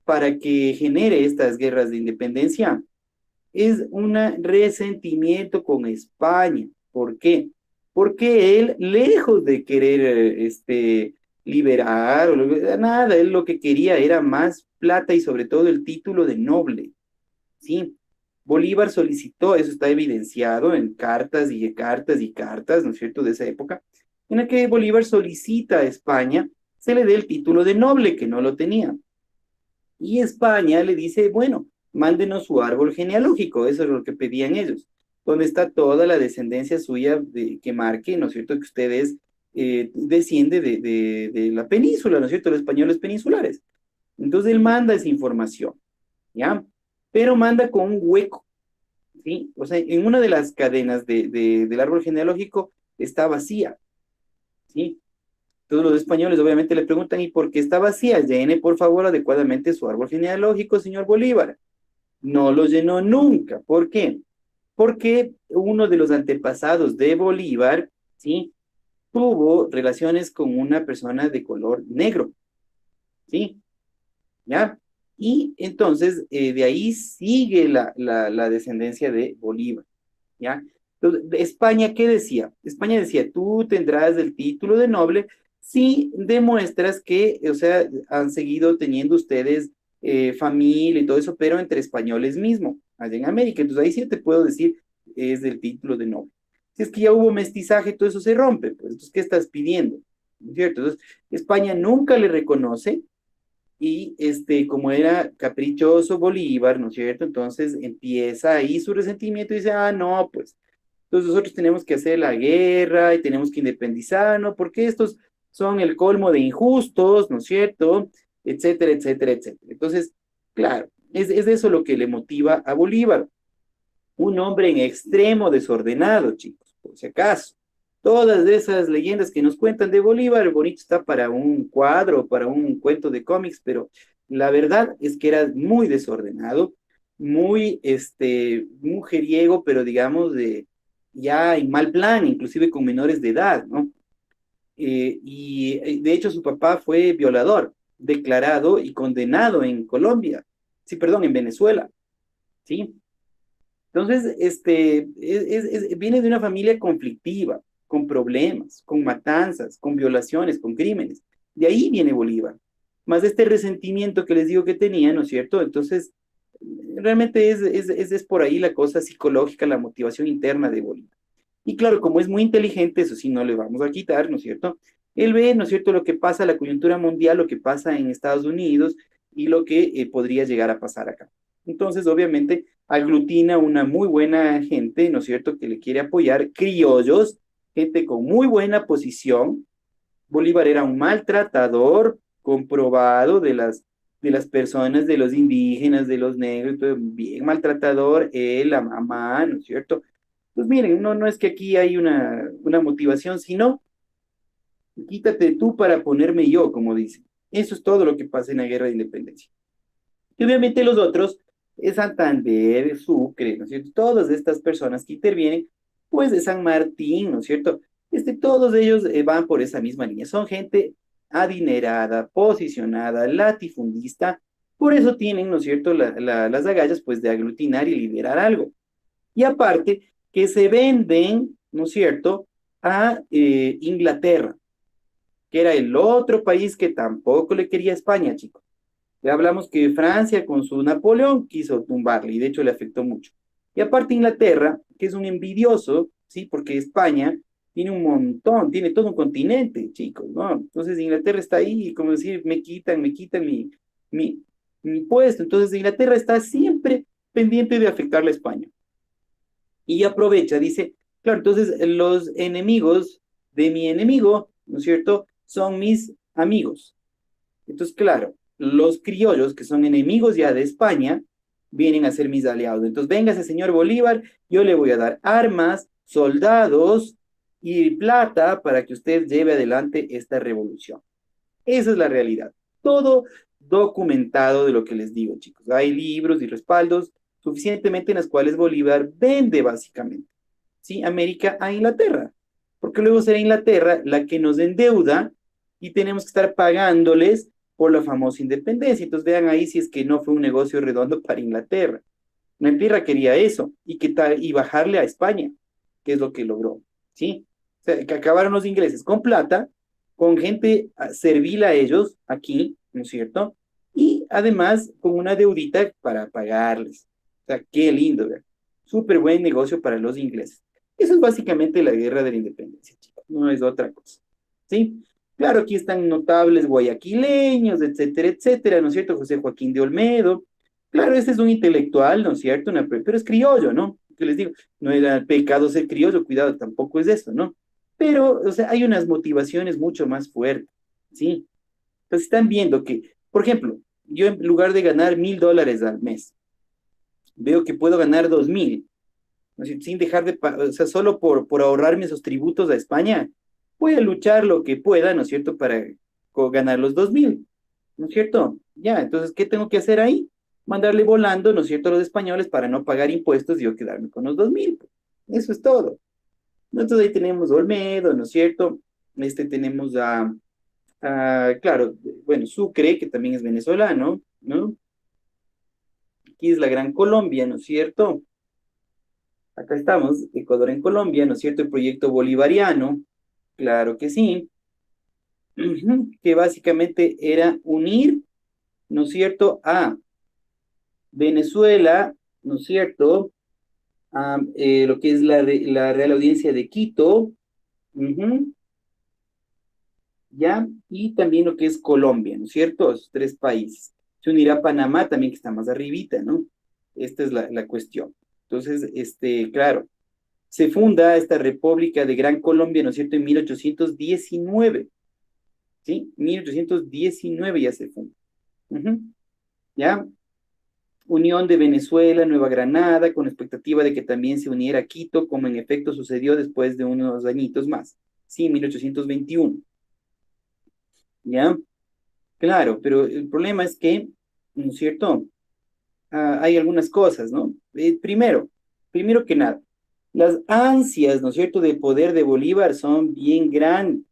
para que genere estas guerras de independencia? Es un resentimiento con España. ¿Por qué? Porque él, lejos de querer liberar, nada, él lo que quería era más plata y sobre todo el título de noble, ¿sí? Bolívar solicitó, eso está evidenciado en cartas y cartas y cartas, ¿no es cierto?, de esa época, en la que Bolívar solicita a España se le dé el título de noble, que no lo tenía. Y España le dice, bueno, mándenos su árbol genealógico, eso es lo que pedían ellos, donde está toda la descendencia suya que marque, ¿no es cierto?, que ustedes desciende de la península, ¿no es cierto?, los españoles peninsulares. Entonces él manda esa información, ¿ya? Pero manda con un hueco, ¿sí? O sea, en una de las cadenas del árbol genealógico está vacía, ¿sí? Todos los españoles obviamente le preguntan, ¿y por qué está vacía? Llene, por favor, adecuadamente su árbol genealógico, señor Bolívar. No lo llenó nunca. ¿Por qué? Porque uno de los antepasados de Bolívar, ¿sí?, tuvo relaciones con una persona de color negro, ¿sí? ¿Ya? Y entonces, de ahí sigue la descendencia de Bolívar, ¿ya? Entonces, España, ¿qué decía? España decía, tú tendrás el título de noble si demuestras que, o sea, han seguido teniendo ustedes familia y todo eso, pero entre españoles mismo, allá en América. Entonces ahí sí te puedo decir, es del título de noble. Si es que ya hubo mestizaje, todo eso se rompe, pues, entonces, ¿qué estás pidiendo? ¿No es cierto? Entonces, España nunca le reconoce y como era caprichoso Bolívar, ¿no es cierto? Entonces empieza ahí su resentimiento y dice, ah, no, pues, entonces nosotros tenemos que hacer la guerra y tenemos que independizarnos, porque estos son el colmo de injustos, ¿no es cierto? Etcétera, etcétera, etcétera. Entonces, claro, es eso lo que le motiva a Bolívar. Un hombre en extremo desordenado, chicos, por si acaso. Todas esas leyendas que nos cuentan de Bolívar, bonito está para un cuadro, para un cuento de cómics, pero la verdad es que era muy desordenado, muy, mujeriego, pero digamos ya en mal plan, inclusive con menores de edad, ¿no? Y de hecho su papá fue violador, declarado y condenado en Colombia, sí, perdón, en Venezuela, ¿sí? Entonces, viene de una familia conflictiva, con problemas, con matanzas, con violaciones, con crímenes. De ahí viene Bolívar. Más este resentimiento que les digo que tenía, ¿no es cierto? Entonces, realmente es por ahí la cosa psicológica, la motivación interna de Bolívar. Y claro, como es muy inteligente, eso sí, no le vamos a quitar, ¿no es cierto? Él ve, ¿no es cierto?, lo que pasa, la coyuntura mundial, lo que pasa en Estados Unidos y lo que podría llegar a pasar acá. Entonces, obviamente, aglutina una muy buena gente, ¿no es cierto?, que le quiere apoyar, criollos, gente con muy buena posición, Bolívar era un maltratador comprobado de las personas, de los indígenas, de los negros, todo bien maltratador, él, la mamá, ¿no es cierto? Pues miren, no es que aquí hay una motivación, sino quítate tú para ponerme yo, como dicen. Eso es todo lo que pasa en la guerra de independencia. Y obviamente los otros, Santander, Sucre, ¿no es cierto? Todas estas personas que intervienen, pues de San Martín, ¿no es cierto? Todos ellos van por esa misma línea. Son gente adinerada, posicionada, latifundista. Por eso tienen, ¿no es cierto?, las agallas, pues, de aglutinar y liderar algo. Y aparte, que se venden, ¿no es cierto?, a Inglaterra, que era el otro país que tampoco le quería a España, chicos. Ya hablamos que Francia con su Napoleón quiso tumbarle y de hecho le afectó mucho. Y aparte Inglaterra, que es un envidioso, ¿sí? Porque España tiene un montón, tiene todo un continente, chicos, ¿no? Entonces Inglaterra está ahí y como decir, me quitan mi, mi puesto. Entonces Inglaterra está siempre pendiente de afectarle a España. Y aprovecha, dice, claro, entonces los enemigos de mi enemigo, ¿no es cierto?, son mis amigos. Entonces, claro, los criollos, que son enemigos ya de España, vienen a ser mis aliados. Entonces, véngase, señor Bolívar, yo le voy a dar armas, soldados y plata para que usted lleve adelante esta revolución. Esa es la realidad. Todo documentado de lo que les digo, chicos. Hay libros y respaldos suficientemente en los cuales Bolívar vende básicamente, ¿sí? América a Inglaterra, porque luego será Inglaterra la que nos endeuda y tenemos que estar pagándoles por la famosa independencia. Entonces vean ahí si es que no fue un negocio redondo para Inglaterra. Inglaterra quería eso y bajarle a España, que es lo que logró, ¿sí? O sea, que acabaron los ingleses con plata, con gente servil a ellos aquí, ¿no es cierto? Y además con una deudita para pagarles. O sea, qué lindo, ¿verdad? Súper buen negocio para los ingleses. Eso es básicamente la guerra de la independencia, chicos, no es otra cosa, ¿sí? Claro, aquí están notables guayaquileños, etcétera, etcétera, ¿no es cierto? José Joaquín de Olmedo. Claro, este es un intelectual, ¿no es cierto? Pero es criollo, ¿no? ¿Qué les digo? No era pecado ser criollo, cuidado, tampoco es eso, ¿no? Pero, o sea, hay unas motivaciones mucho más fuertes, ¿sí? Entonces están viendo que, por ejemplo, yo en lugar de ganar $1,000 al mes, veo que puedo ganar 2,000, ¿no es cierto? Sin dejar o sea, solo por ahorrarme esos tributos a España, voy a luchar lo que pueda, ¿no es cierto?, para ganar los 2,000, ¿no es cierto? Ya, entonces, ¿qué tengo que hacer ahí? Mandarle volando, ¿no es cierto?, a los españoles para no pagar impuestos y yo quedarme con los 2,000. Eso es todo. Entonces ahí tenemos Olmedo, ¿no es cierto? Tenemos claro, bueno, Sucre, que también es venezolano, ¿no? Aquí es la Gran Colombia, ¿no es cierto? Acá estamos, Ecuador en Colombia, ¿no es cierto? El proyecto bolivariano, claro que sí, que básicamente era unir, ¿no es cierto?, a Venezuela, ¿no es cierto?, a lo que es la Real Audiencia de Quito, ¿ya? Y también lo que es Colombia, ¿no es cierto? Esos tres países. Se unirá Panamá también, que está más arribita, ¿no? Esta es la cuestión. Entonces, claro, se funda esta República de Gran Colombia, ¿no es cierto?, en 1819, ¿sí? 1819 ya se funda. ¿Ya? Unión de Venezuela, Nueva Granada, con expectativa de que también se uniera Quito, como en efecto sucedió después de unos añitos más, sí, 1821. ¿Ya? Claro, pero el problema es que, ¿no es cierto? Hay algunas cosas, ¿no? Primero que nada, las ansias, ¿no es cierto?, de poder de Bolívar son bien grandes.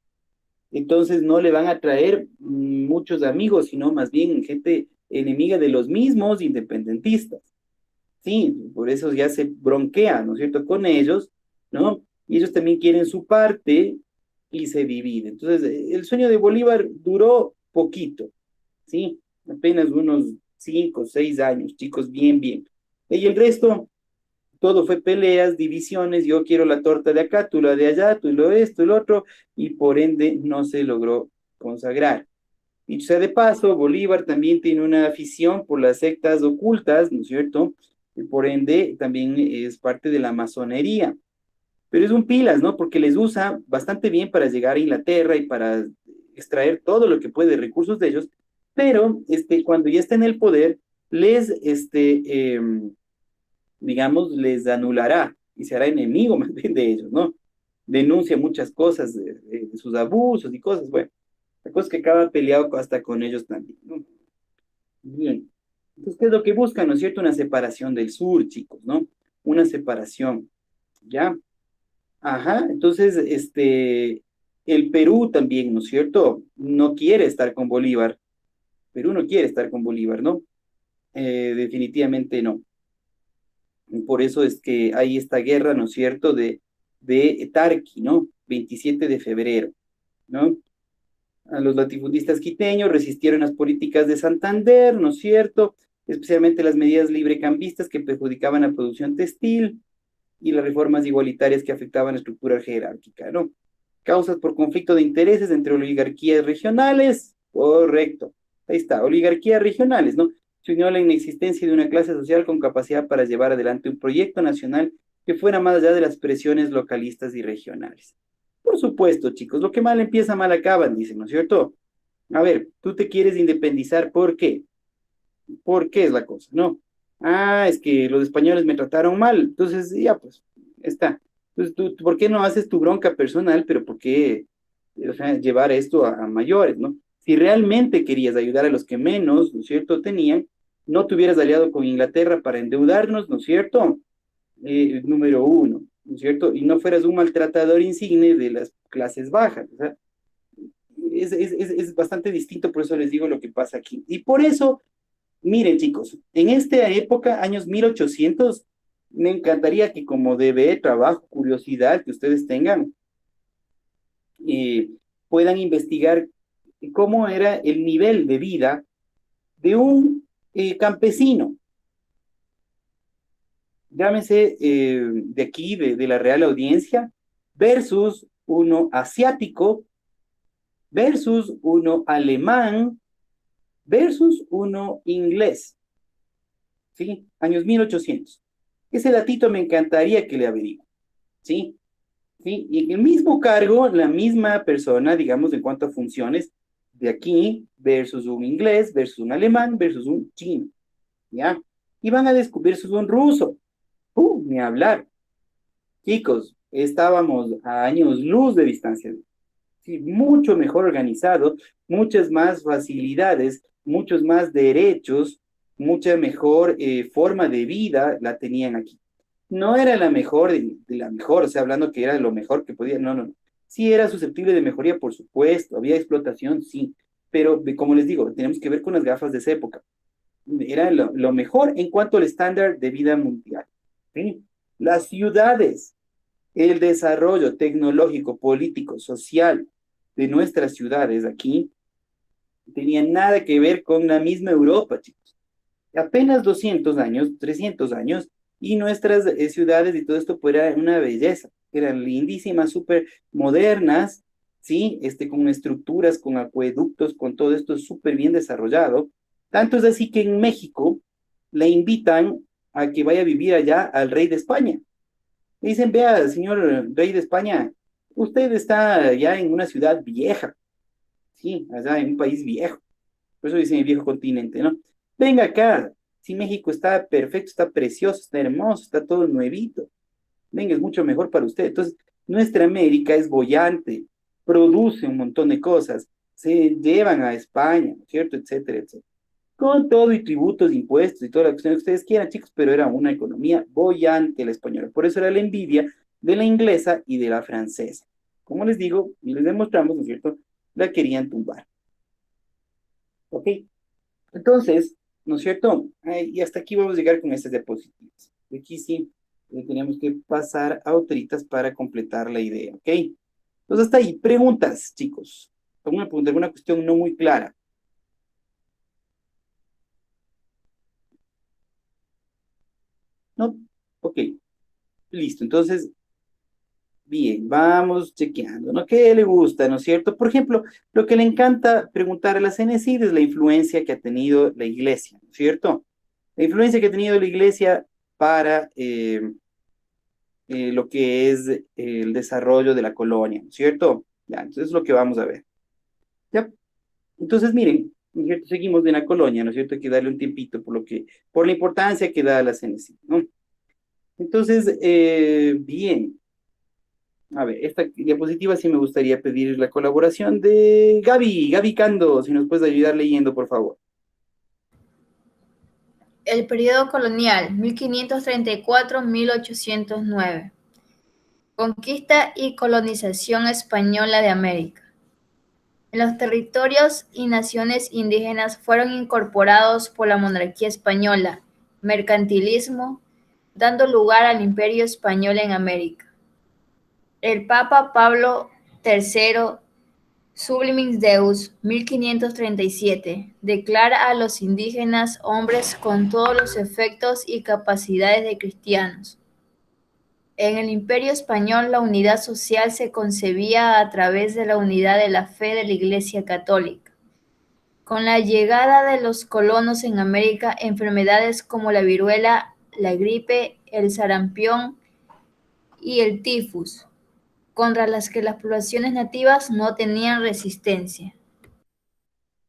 Entonces no le van a traer muchos amigos, sino más bien gente enemiga de los mismos independentistas. Sí, por eso ya se bronquea, ¿no es cierto?, con ellos, ¿no? Y ellos también quieren su parte y se divide. Entonces, el sueño de Bolívar duró poquito, ¿sí? Apenas unos 5 o 6 años, chicos, bien, bien. Y el resto, todo fue peleas, divisiones, yo quiero la torta de acá, tú la de allá, tú lo esto, el otro, y por ende no se logró consagrar. Dicho sea de paso, Bolívar también tiene una afición por las sectas ocultas, ¿no es cierto? Y por ende también es parte de la masonería. Pero es un pilas, ¿no? Porque les usa bastante bien para llegar a Inglaterra y para extraer todo lo que puede de recursos de ellos, pero cuando ya está en el poder, les, digamos, les anulará y se hará enemigo más bien de ellos, ¿no? Denuncia muchas cosas de sus abusos y cosas, bueno, la cosa es que acaba peleado hasta con ellos también, ¿no? Bien. Entonces, ¿qué es lo que buscan, no es cierto? Una separación del sur, chicos, ¿no? Una separación, ¿ya? Ajá, entonces, el Perú también, ¿no es cierto? No quiere estar con Bolívar. Perú no quiere estar con Bolívar, ¿no? Definitivamente no. Por eso es que hay esta guerra, ¿no es cierto?, de Tarqui, ¿no? 27 de febrero, ¿no? A los latifundistas quiteños resistieron las políticas de Santander, ¿no es cierto?, especialmente las medidas librecambistas que perjudicaban la producción textil y las reformas igualitarias que afectaban la estructura jerárquica, ¿no? Causas por conflicto de intereses entre oligarquías regionales, correcto, ahí está, oligarquías regionales, ¿no? Se unió a la inexistencia de una clase social con capacidad para llevar adelante un proyecto nacional que fuera más allá de las presiones localistas y regionales. Por supuesto, chicos, lo que mal empieza, mal acaban, dicen, ¿no es cierto? A ver, tú te quieres independizar, ¿por qué? ¿Por qué es la cosa? No. Ah, es que los españoles me trataron mal. Entonces, ya, pues, está. Entonces, tú, ¿por qué no haces tu bronca personal, pero por qué, o sea, llevar esto a mayores, ¿no? Si realmente querías ayudar a los que menos, ¿no es cierto?, tenían, no te hubieras aliado con Inglaterra para endeudarnos, ¿no es cierto? Número uno, ¿no es cierto? Y no fueras un maltratador insigne de las clases bajas. O sea, es bastante distinto, por eso les digo lo que pasa aquí. Y por eso, miren, chicos, en esta época, años 1800, me encantaría que como deber, trabajo, curiosidad que ustedes tengan, eh, puedan investigar cómo era el nivel de vida de un campesino, llámese de aquí, de la Real Audiencia, versus uno asiático, versus uno alemán, versus uno inglés. ¿Sí? Años 1800. Ese datito me encantaría que le averigüe. ¿Sí? ¿Sí? Y en el mismo cargo, la misma persona, digamos, en cuanto a funciones, de aquí versus un inglés, versus un alemán, versus un chino. ¿Ya? Y van a descubrir versus un ruso. Ni hablar. Chicos, estábamos a años luz de distancia. Sí, mucho mejor organizado, muchas más facilidades, muchos más derechos, mucha mejor forma de vida la tenían aquí. No era la mejor de la mejor, o sea, hablando que era lo mejor que podía, no, no, no. Sí era susceptible de mejoría, por supuesto, había explotación, sí, pero como les digo, tenemos que ver con las gafas de esa época. Era lo mejor en cuanto al estándar de vida mundial. ¿Sí? Las ciudades, el desarrollo tecnológico, político, social de nuestras ciudades aquí, tenían nada que ver con la misma Europa, chicos. Apenas 200 años, 300 años, y nuestras ciudades y todo esto pues era una belleza, eran lindísimas, súper modernas, ¿sí? Con estructuras, con acueductos, con todo esto súper bien desarrollado. Tanto es así que en México le invitan a que vaya a vivir allá al rey de España. Le dicen, vea, señor rey de España, usted está ya en una ciudad vieja, sí, allá en un país viejo. Por eso dicen el viejo continente, ¿no? Venga acá, si México está perfecto, está precioso, está hermoso, está todo nuevito. Venga, es mucho mejor para usted. Entonces, nuestra América es bollante, produce un montón de cosas, se llevan a España, ¿no es cierto? Etcétera, etcétera. Con todo y tributos, impuestos y toda la cuestión que ustedes quieran, chicos, pero era una economía bollante la española. Por eso era la envidia de la inglesa y de la francesa. Como les digo, y les demostramos, ¿no es cierto? La querían tumbar. ¿Ok? Entonces, ¿no es cierto? Y hasta aquí vamos a llegar con estas diapositivas. De aquí sí, tenemos que pasar a autoritas para completar la idea, ¿ok? Entonces, hasta ahí. Preguntas, chicos. ¿Alguna pregunta, alguna cuestión no muy clara? ¿No? Ok. Listo. Entonces, bien, vamos chequeando, ¿no? ¿Qué le gusta, no es cierto? Por ejemplo, lo que le encanta preguntar a la CNCID es la influencia que ha tenido la iglesia, ¿no es cierto? La influencia que ha tenido la iglesia para lo que es el desarrollo de la colonia, ¿no es cierto? Ya, entonces es lo que vamos a ver. ¿Ya? Entonces, miren, ¿no es cierto? Seguimos en la colonia, ¿no es cierto? Hay que darle un tiempito por la importancia que da la CNC, ¿no? Entonces, bien. A ver, esta diapositiva sí me gustaría pedir la colaboración de Gaby Cando, si nos puedes ayudar leyendo, por favor. El periodo colonial, 1534-1809. Conquista y colonización española de América. Los territorios y naciones indígenas fueron incorporados por la monarquía española, mercantilismo, dando lugar al imperio español en América. El Papa Pablo III, Sublimis Deus, 1537, declara a los indígenas hombres con todos los efectos y capacidades de cristianos. En el Imperio Español, la unidad social se concebía a través de la unidad de la fe de la Iglesia Católica. Con la llegada de los colonos en América, enfermedades como la viruela, la gripe, el sarampión y el tifus, contra las que las poblaciones nativas no tenían resistencia.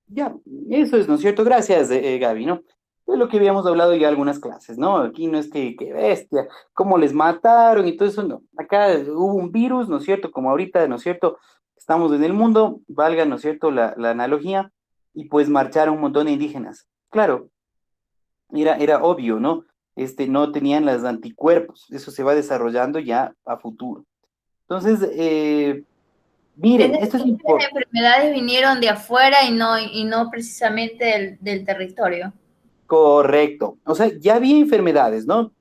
Ya, eso es, ¿no es cierto? Gracias, Gaby, ¿no? Es lo que habíamos hablado ya algunas clases, ¿no? Aquí no es que bestia, cómo les mataron y todo eso, no. Acá hubo un virus, ¿no es cierto? Como ahorita, ¿no es cierto? Estamos en el mundo, valga, ¿no es cierto? La analogía, y pues marcharon un montón de indígenas. Claro, era obvio, ¿no? No tenían los anticuerpos, eso se va desarrollando ya a futuro. Entonces, Es miren, decir, esto es las importante. enfermedades vinieron de afuera y no precisamente del territorio. Correcto. O sea, ya había enfermedades, ¿no?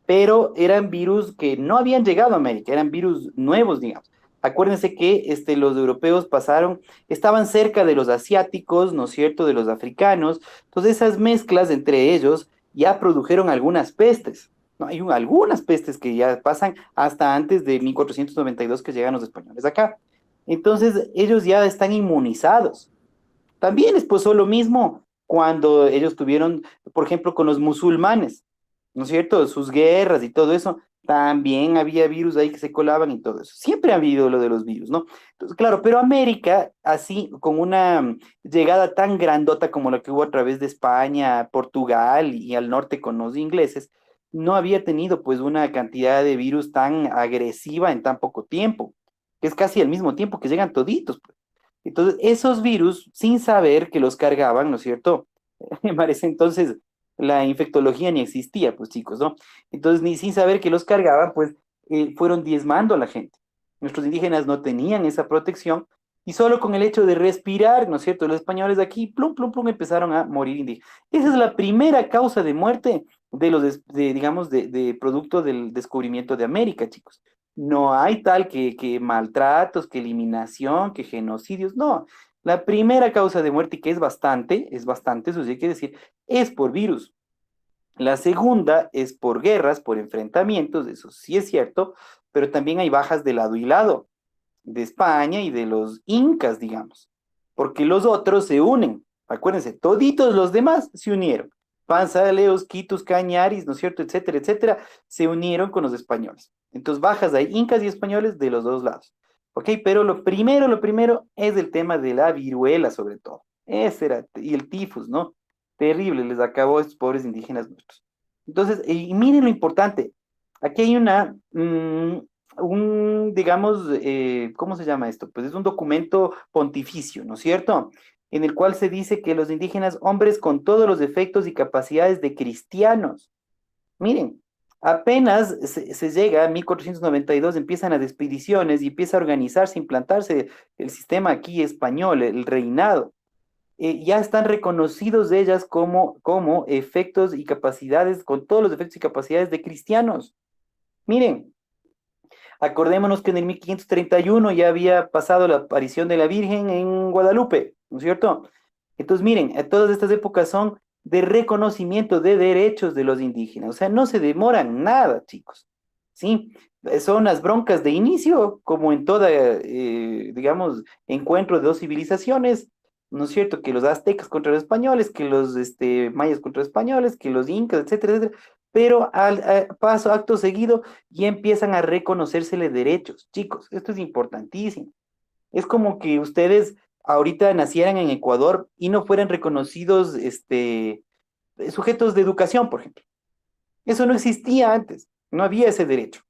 Pero eran virus que no habían llegado a América, eran virus nuevos, digamos. Acuérdense que los europeos estaban cerca de los asiáticos, ¿no es cierto?, de los africanos. Entonces, esas mezclas entre ellos ya produjeron algunas pestes, ¿no? Hay algunas pestes que ya pasan hasta antes de 1492 que llegan los españoles acá. Entonces, ellos ya están inmunizados. También les pasó lo mismo cuando ellos tuvieron, por ejemplo, con los musulmanes, ¿no es cierto? Sus guerras y todo eso, también había virus ahí que se colaban y todo eso. Siempre ha habido lo de los virus, ¿no? Entonces, claro, pero América, así, con una llegada tan grandota como la que hubo a través de España, Portugal y al norte con los ingleses, no había tenido pues una cantidad de virus tan agresiva en tan poco tiempo, que es casi al mismo tiempo que llegan toditos, pues. Entonces, esos virus, sin saber que los cargaban, ¿no es cierto? Me parece entonces la infectología ni existía, pues chicos, ¿no? Entonces, ni sin saber que los cargaban, pues fueron diezmando a la gente. Nuestros indígenas no tenían esa protección y solo con el hecho de respirar, ¿no es cierto? Los españoles de aquí, plum, plum, plum, empezaron a morir indígenas. Esa es la primera causa de muerte digamos, de producto del descubrimiento de América, chicos. No hay tal que maltratos, que eliminación, que genocidios, no. La primera causa de muerte, y que es bastante, eso sí hay que decir, es por virus. La segunda es por guerras, por enfrentamientos, eso sí es cierto, pero también hay bajas de lado y lado, de España y de los incas, digamos, porque los otros se unen. Acuérdense, toditos los demás se unieron. Panzaleos, Quitus, Cañaris, ¿no es cierto?, etcétera, etcétera, se unieron con los españoles. Entonces, bajas hay incas y españoles de los dos lados. ¿Ok? Pero lo primero es el tema de la viruela, sobre todo. Ese era, y el tifus, ¿no? Terrible, les acabó a estos pobres indígenas nuestros. Entonces, y miren lo importante, aquí hay digamos, ¿cómo se llama esto? Pues es un documento pontificio, ¿no es cierto? En el cual se dice que los indígenas, hombres con todos los defectos y capacidades de cristianos. Miren, apenas se llega a 1492, empiezan las expediciones y empieza a organizarse, implantarse el sistema aquí español, el reinado. Ya están reconocidos de ellas como efectos y capacidades, con todos los efectos y capacidades de cristianos. Miren, acordémonos que en el 1531 ya había pasado la aparición de la Virgen en Guadalupe, ¿no es cierto? Entonces, miren, todas estas épocas son de reconocimiento de derechos de los indígenas, o sea, no se demoran nada, chicos, ¿sí? Son las broncas de inicio, como en toda, digamos, encuentro de dos civilizaciones, ¿no es cierto? Que los aztecas contra los españoles, que los mayas contra los españoles, que los incas, etcétera, etcétera, pero acto seguido, y empiezan a reconocérsele derechos. Chicos, esto es importantísimo. Es como que ustedes ahorita nacieran en Ecuador y no fueran reconocidos sujetos de educación, por ejemplo. Eso no existía antes, no había ese derecho.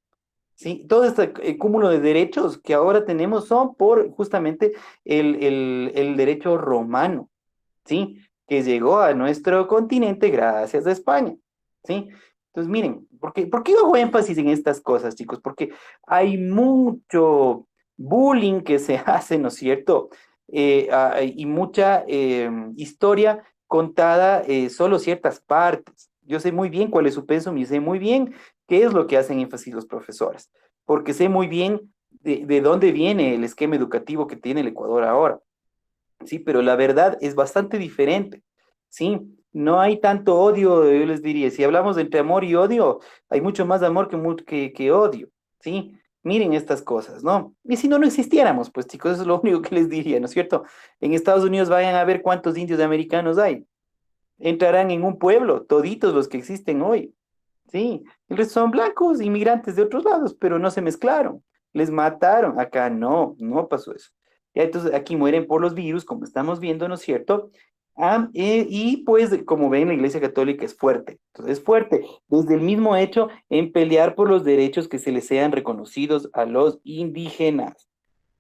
¿Sí? Todo este cúmulo de derechos que ahora tenemos son por justamente el derecho romano, ¿sí? Que llegó a nuestro continente gracias a España, ¿sí? Entonces, miren, ¿por qué hago énfasis en estas cosas, chicos? Porque hay mucho bullying que se hace, ¿no es cierto? Y mucha historia contada solo ciertas partes. Yo sé muy bien cuál es su pensum y sé muy bien qué es lo que hacen énfasis los profesores, porque sé muy bien de dónde viene el esquema educativo que tiene el Ecuador ahora. Sí, pero la verdad es bastante diferente, ¿sí? No hay tanto odio, yo les diría, si hablamos de entre amor y odio, hay mucho más amor que odio, ¿sí? Miren estas cosas, ¿no? Y si no, no existiéramos, pues chicos, eso es lo único que les diría, ¿no es cierto? En Estados Unidos vayan a ver cuántos indios americanos hay. Entrarán en un pueblo, toditos los que existen hoy, ¿sí? El resto son blancos, inmigrantes de otros lados, pero no se mezclaron, les mataron. Acá no, no pasó eso. Ya, entonces aquí mueren por los virus, como estamos viendo, ¿no es cierto? Y pues, como ven, la Iglesia Católica es fuerte. Entonces, es fuerte desde el mismo hecho en pelear por los derechos que se les sean reconocidos a los indígenas.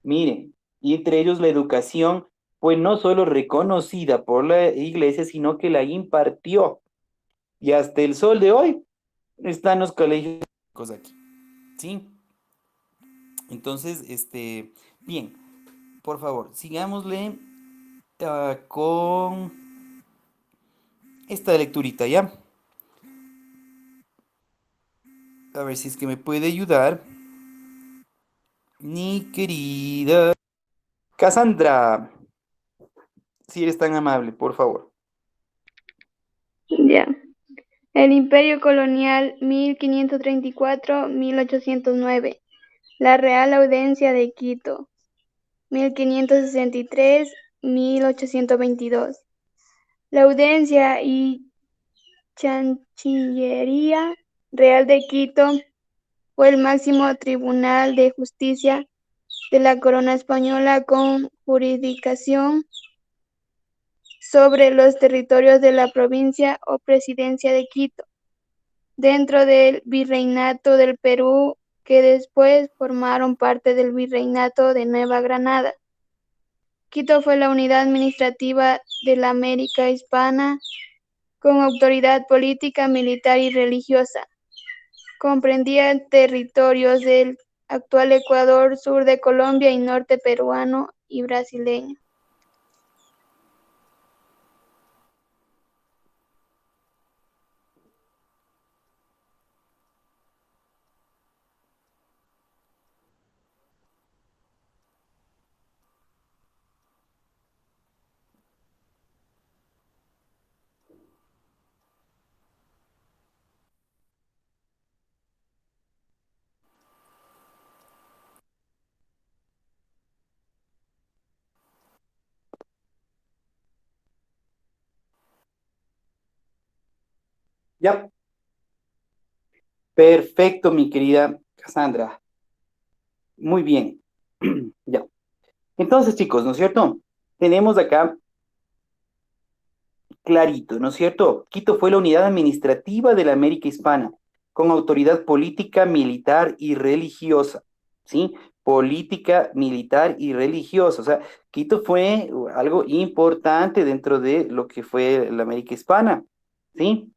Miren, y entre ellos la educación, pues no solo reconocida por la Iglesia, sino que la impartió. Y hasta el sol de hoy están los colegios aquí, ¿sí? Entonces, bien, por favor, sigámosle con esta lecturita, ¿ya? A ver si es que me puede ayudar mi querida Cassandra, si eres tan amable, por favor. Ya. El Imperio Colonial 1534-1809. La Real Audiencia de Quito 1563-1822. La Audiencia y Chancillería Real de Quito fue el máximo tribunal de justicia de la corona española con jurisdicción sobre los territorios de la provincia o presidencia de Quito, dentro del Virreinato del Perú, que después formaron parte del Virreinato de Nueva Granada. Quito fue la unidad administrativa de la América Hispana con autoridad política, militar y religiosa. Comprendía territorios del actual Ecuador, sur de Colombia y norte peruano y brasileño. Ya, perfecto, mi querida Cassandra. Muy bien. Ya. Entonces, chicos, ¿no es cierto? Tenemos acá clarito, ¿no es cierto? Quito fue la unidad administrativa de la América Hispana, con autoridad política, militar y religiosa, ¿sí? Política, militar y religiosa. O sea, Quito fue algo importante dentro de lo que fue la América Hispana, ¿sí?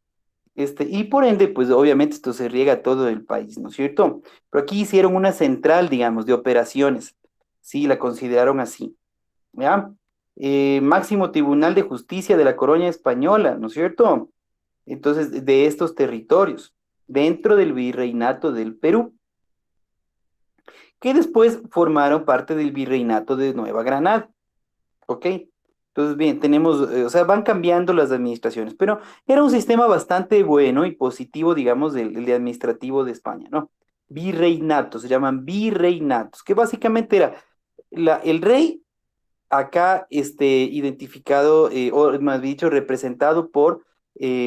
Y por ende, pues obviamente esto se riega a todo el país, ¿no es cierto? Pero aquí hicieron una central, digamos, de operaciones, sí, la consideraron así. ¿Ya? Máximo Tribunal de Justicia de la Coronia Española, ¿no es cierto? Entonces, de estos territorios, dentro del Virreinato del Perú, que después formaron parte del Virreinato de Nueva Granada, ¿ok? Entonces, bien, tenemos, o sea, van cambiando las administraciones, pero era un sistema bastante bueno y positivo, digamos, del administrativo de España, ¿no? Virreinatos, se llaman virreinatos, que básicamente era el rey acá identificado, o más bien dicho, representado por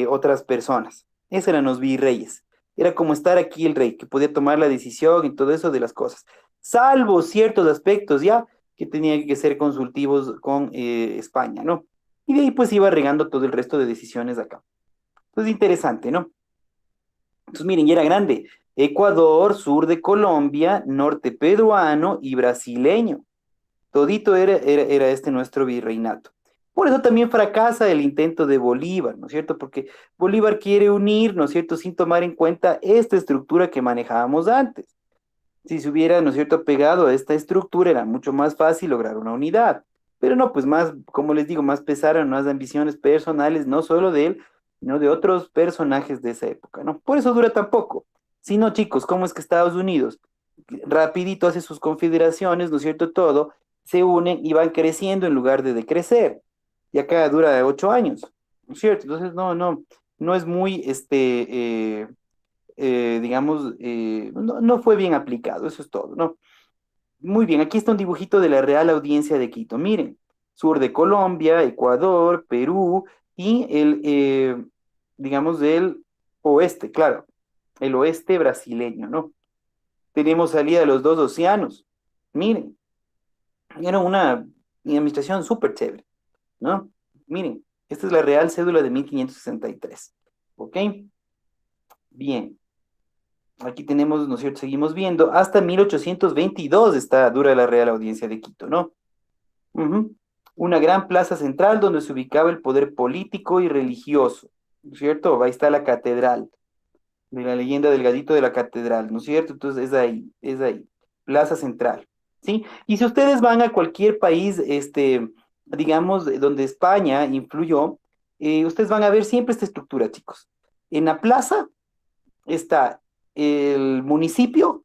otras personas. Esos eran los virreyes. Era como estar aquí el rey, que podía tomar la decisión y todo eso de las cosas. Salvo ciertos aspectos ya que tenían que ser consultivos con España, ¿no? Y de ahí pues iba regando todo el resto de decisiones acá. Entonces, interesante, ¿no? Entonces, miren, ya era grande. Ecuador, sur de Colombia, norte peruano y brasileño. Todito era este nuestro virreinato. Por eso también fracasa el intento de Bolívar, ¿no es cierto? Porque Bolívar quiere unir, ¿no es cierto?, sin tomar en cuenta esta estructura que manejábamos antes. Si se hubiera, ¿no es cierto?, pegado a esta estructura, era mucho más fácil lograr una unidad. Pero no, pues más, como les digo, más pesaron más ambiciones personales, no solo de él, sino de otros personajes de esa época, ¿no? Por eso dura tan poco. Si no, chicos, ¿cómo es que Estados Unidos rapidito hace sus confederaciones, ¿no es cierto? Todo, se unen y van creciendo en lugar de decrecer. Y acá dura 8 años, ¿no es cierto? Entonces, no es muy, digamos, no fue bien aplicado, eso es todo, ¿no? Muy bien, aquí está un dibujito de la Real Audiencia de Quito. Miren, sur de Colombia, Ecuador, Perú y digamos, del oeste, claro, el oeste brasileño, ¿no? Tenemos salida de los dos océanos. Miren, era una administración súper chévere, ¿no? Miren, esta es la Real Cédula de 1563, ¿ok? Bien. Aquí tenemos, ¿no es cierto? Seguimos viendo. Hasta 1822 está dura la Real Audiencia de Quito, ¿no? Ujú. Una gran plaza central donde se ubicaba el poder político y religioso, ¿no es cierto? Ahí está la catedral, de la leyenda del gallito de la catedral, ¿no es cierto? Entonces es ahí, plaza central, ¿sí? Y si ustedes van a cualquier país, digamos, donde España influyó, ustedes van a ver siempre esta estructura, chicos. En la plaza está el municipio,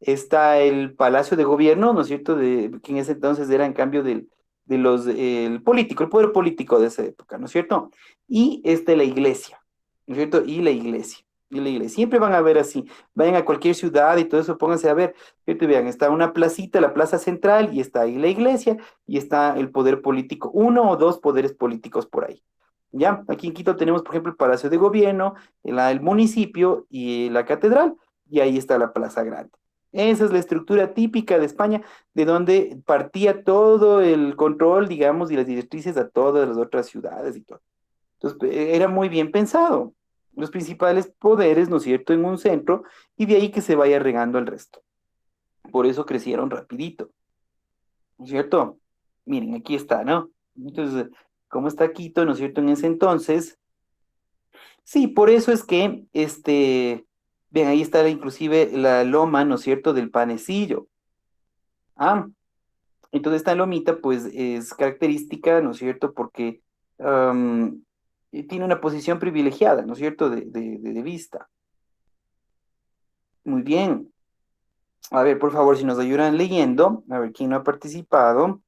está el Palacio de Gobierno, ¿no es cierto? Que en ese entonces era en cambio el político, el poder político de esa época, ¿no es cierto? Y está la iglesia, ¿no es cierto? Y la iglesia. Y la iglesia. Siempre van a ver así. Vayan a cualquier ciudad y todo eso, pónganse a ver. Fíjate, vean, está una placita, la plaza central, y está ahí la iglesia, y está el poder político, uno o dos poderes políticos por ahí. ¿Ya? Aquí en Quito tenemos, por ejemplo, el Palacio de Gobierno, el municipio y la catedral, y ahí está la Plaza Grande. Esa es la estructura típica de España, de donde partía todo el control, digamos, y las directrices a todas las otras ciudades y todo. Entonces, era muy bien pensado. Los principales poderes, ¿no es cierto?, en un centro, y de ahí que se vaya regando el resto. Por eso crecieron rapidito, ¿no es cierto? Miren, aquí está, ¿no? Entonces, ¿cómo está Quito, ¿no es cierto?, en ese entonces? Sí, por eso es que, ven, ahí está inclusive la loma, ¿no es cierto?, del Panecillo. Ah, entonces esta lomita, pues, es característica, ¿no es cierto?, porque tiene una posición privilegiada, ¿no es cierto?, de vista. Muy bien. A ver, por favor, si nos ayudan leyendo, a ver quién no ha participado.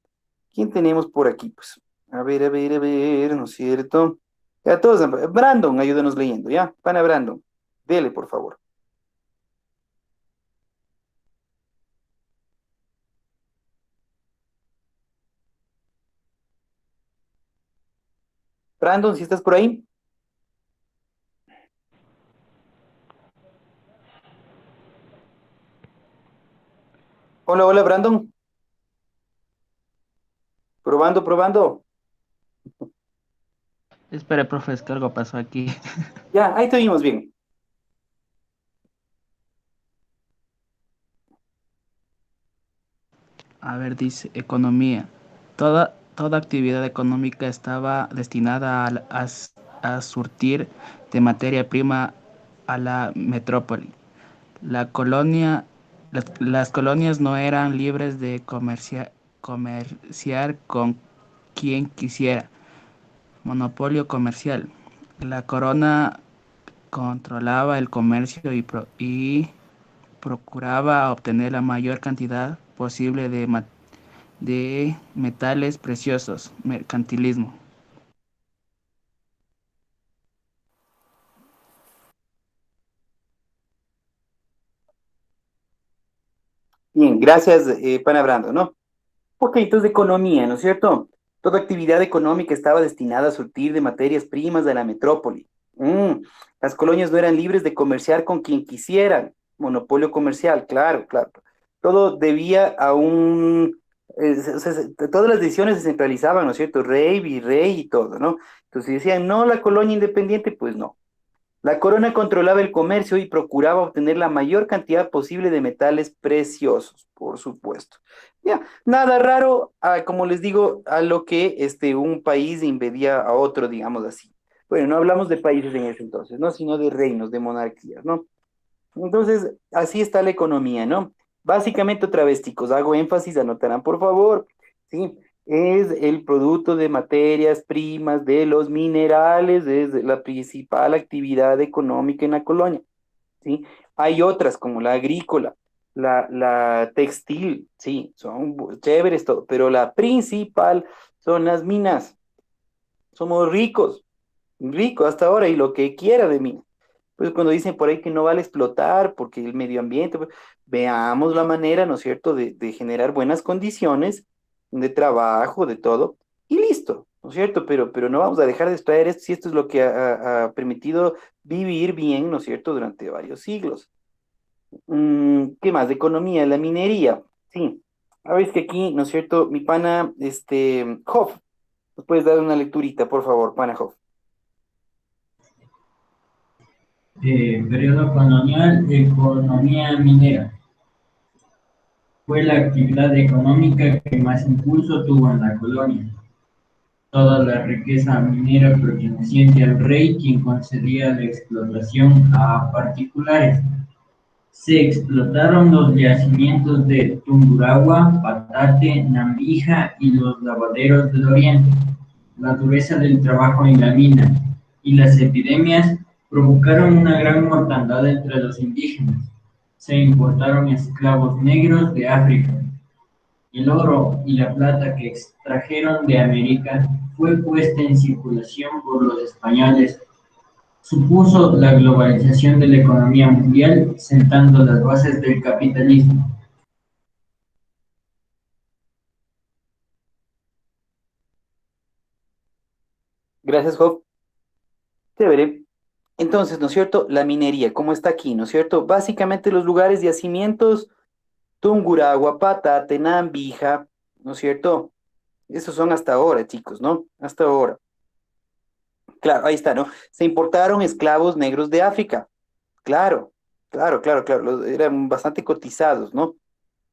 ¿Quién tenemos por aquí? Pues, a ver, ¿no es cierto? Ya todos, Brandon, ayúdanos leyendo, ¿ya? Pana Brandon, dele, por favor. Brandon, si estás por ahí. Hola, hola, Brandon. Probando, probando. Espera, profe, es que algo pasó aquí. Ya, ahí te oímos bien. A ver, dice, economía. Toda actividad económica estaba destinada a surtir de materia prima a la metrópoli. La colonia, las colonias no eran libres de comerciar con quien quisiera. Monopolio comercial. La corona controlaba el comercio y procuraba obtener la mayor cantidad posible de metales preciosos, mercantilismo. Bien, gracias, Pana Brandon, ¿no? Ok, entonces de economía, ¿no es cierto? Toda actividad económica estaba destinada a surtir de materias primas de la metrópoli. Las colonias no eran libres de comerciar con quien quisieran. Monopolio comercial, claro, claro. Todo debía a Todas las decisiones se centralizaban, ¿no es cierto? Rey, virrey y todo, ¿no? Entonces si decían, no, la colonia independiente, pues no. La corona controlaba el comercio y procuraba obtener la mayor cantidad posible de metales preciosos, por supuesto. Ya, nada raro, como les digo, a lo que un país invadía a otro, digamos así. Bueno, no hablamos de países en ese entonces, ¿no? Sino de reinos, de monarquías, ¿no? Entonces, así está la economía, ¿no? Básicamente, otra vez, chicos, hago énfasis, anotarán por favor, ¿sí? Es el producto de materias primas, de los minerales, es la principal actividad económica en la colonia, ¿sí? Hay otras como la agrícola, la textil, sí, son chéveres todo, pero la principal son las minas. Somos ricos, ricos hasta ahora y lo que quiera de minas. Pues cuando dicen por ahí que no vale explotar porque el medio ambiente, pues, veamos la manera, ¿no es cierto?, de generar buenas condiciones de trabajo, de todo, y listo, ¿no es cierto? Pero no vamos a dejar de extraer esto si esto es lo que ha permitido vivir bien, ¿no es cierto?, durante varios siglos. ¿Qué más? De economía, la minería, sí. A ver, es que aquí, ¿no es cierto?, mi pana, Hoff, ¿nos puedes dar una lecturita, por favor, pana Hoff? Periodo colonial, economía minera. Fue la actividad económica que más impulso tuvo en la colonia. Toda la riqueza minera perteneciente al rey, quien concedía la explotación a particulares. Se explotaron los yacimientos de Tungurahua, Patate, Nambija y los lavaderos del oriente. La dureza del trabajo en la mina y las epidemias provocaron una gran mortandad entre los indígenas. Se importaron esclavos negros de África. El oro y la plata que extrajeron de América fue puesta en circulación por los españoles. Supuso la globalización de la economía mundial, sentando las bases del capitalismo. Gracias, Hoff. Chévere. Entonces, ¿no es cierto? La minería, ¿cómo está aquí? ¿No es cierto? Básicamente los lugares de yacimientos, Tungurahua, Patate, Nambija, ¿no es cierto? Esos son hasta ahora, chicos, ¿no? Hasta ahora. Claro, ahí está, ¿no? Se importaron esclavos negros de África. Claro, claro. Eran bastante cotizados, ¿no?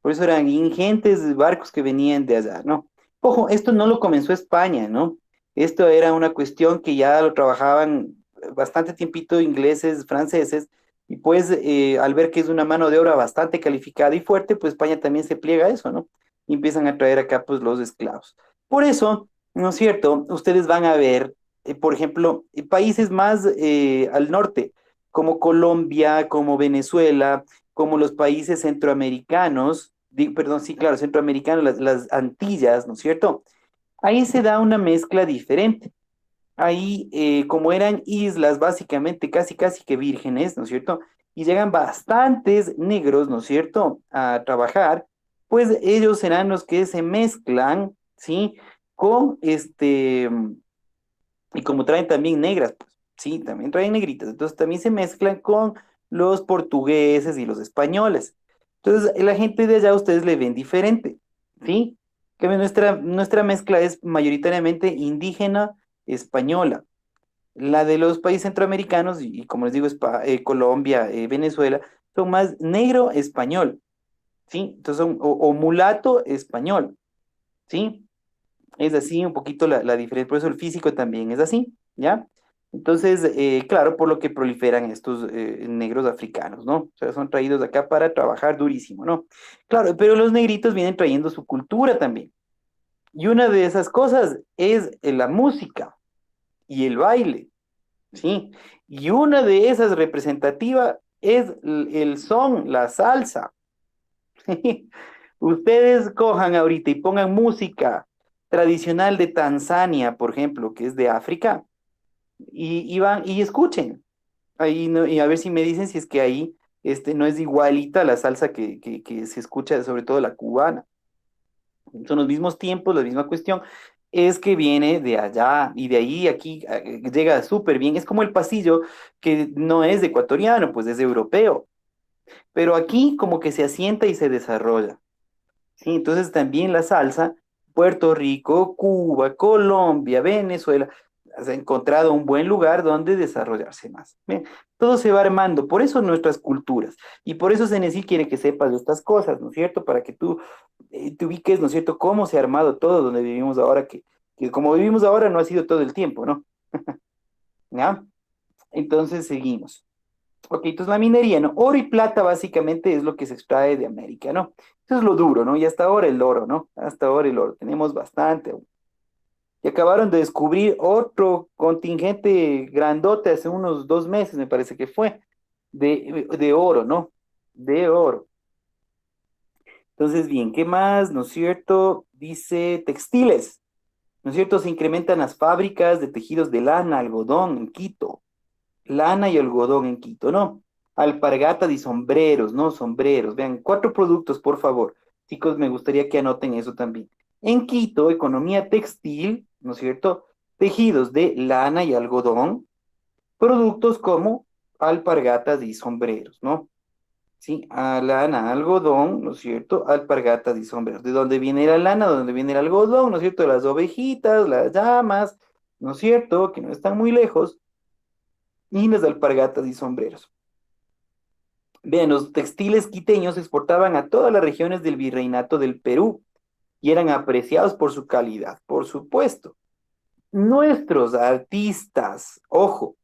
Por eso eran ingentes barcos que venían de allá, ¿no? Ojo, esto no lo comenzó España, ¿no? Esto era una cuestión que ya lo trabajaban bastante tiempito ingleses, franceses, y pues al ver que es una mano de obra bastante calificada y fuerte, pues España también se pliega a eso, ¿no? Y empiezan a traer acá pues los esclavos. Por eso, ¿no es cierto? Ustedes van a ver, por ejemplo, países más al norte, como Colombia, como Venezuela, como los países centroamericanos, perdón, sí, claro, centroamericanos, las Antillas, ¿no es cierto? Ahí se da una mezcla diferente. Ahí, como eran islas básicamente casi que vírgenes, ¿no es cierto? Y llegan bastantes negros, ¿no es cierto?, a trabajar, pues ellos serán los que se mezclan, ¿sí? Con y como traen también negras, pues, sí, también traen negritas, entonces también se mezclan con los portugueses y los españoles. Entonces, la gente de allá ustedes le ven diferente, ¿sí? Que nuestra mezcla es mayoritariamente indígena española. La de los países centroamericanos, y como les digo, Colombia, Venezuela, son más negro español, ¿sí? Entonces son, o mulato español, ¿sí? Es así un poquito la diferencia, por eso el físico también es así, ¿ya? Entonces, claro, por lo que proliferan estos negros africanos, ¿no? O sea, son traídos acá para trabajar durísimo, ¿no? Claro, pero los negritos vienen trayendo su cultura también. Y una de esas cosas es la música y el baile, ¿sí? Y una de esas representativas es el son, la salsa. Ustedes cojan ahorita y pongan música tradicional de Tanzania, por ejemplo, que es de África, y van y escuchen. Ahí y a ver si me dicen si es que ahí no es igualita la salsa que se escucha, sobre todo la cubana. Son los mismos tiempos, la misma cuestión. Es que viene de allá y de ahí aquí llega súper bien. Es como el pasillo que no es de ecuatoriano, pues es europeo. Pero aquí como que se asienta y se desarrolla. ¿sí? Entonces también la salsa, Puerto Rico, Cuba, Colombia, Venezuela, ha encontrado un buen lugar donde desarrollarse más. Bien, todo se va armando, por eso nuestras culturas, y por eso Ceneci quiere que sepas de estas cosas, ¿no es cierto? Para que tú te ubiques, ¿no es cierto?, cómo se ha armado todo donde vivimos ahora, que como vivimos ahora no ha sido todo el tiempo, ¿no? ¿Ya? Entonces seguimos. Ok, entonces la minería, ¿no? Oro y plata básicamente es lo que se extrae de América, ¿no? Eso es lo duro, ¿no? Y hasta ahora el oro, ¿no? Hasta ahora el oro, tenemos bastante aún. Y acabaron de descubrir otro contingente grandote hace unos 2 meses, me parece que fue, de oro, ¿no? De oro. Entonces, bien, ¿qué más? ¿No es cierto? Dice textiles, ¿no es cierto? Se incrementan las fábricas de tejidos de lana, algodón en Quito. Lana y algodón en Quito, ¿no? Alpargatas y sombreros, ¿no? Sombreros. Vean, 4 productos, por favor. Chicos, me gustaría que anoten eso también. En Quito, economía textil, ¿no es cierto? Tejidos de lana y algodón, productos como alpargatas y sombreros, ¿no? Sí, lana, algodón, ¿no es cierto? Alpargatas y sombreros. ¿De dónde viene la lana? ¿De dónde viene el algodón? ¿No es cierto? Las ovejitas, las llamas, ¿no es cierto? Que no están muy lejos. Y las alpargatas y sombreros. Vean, los textiles quiteños se exportaban a todas las regiones del virreinato del Perú y eran apreciados por su calidad, por supuesto. Nuestros artistas, ojo,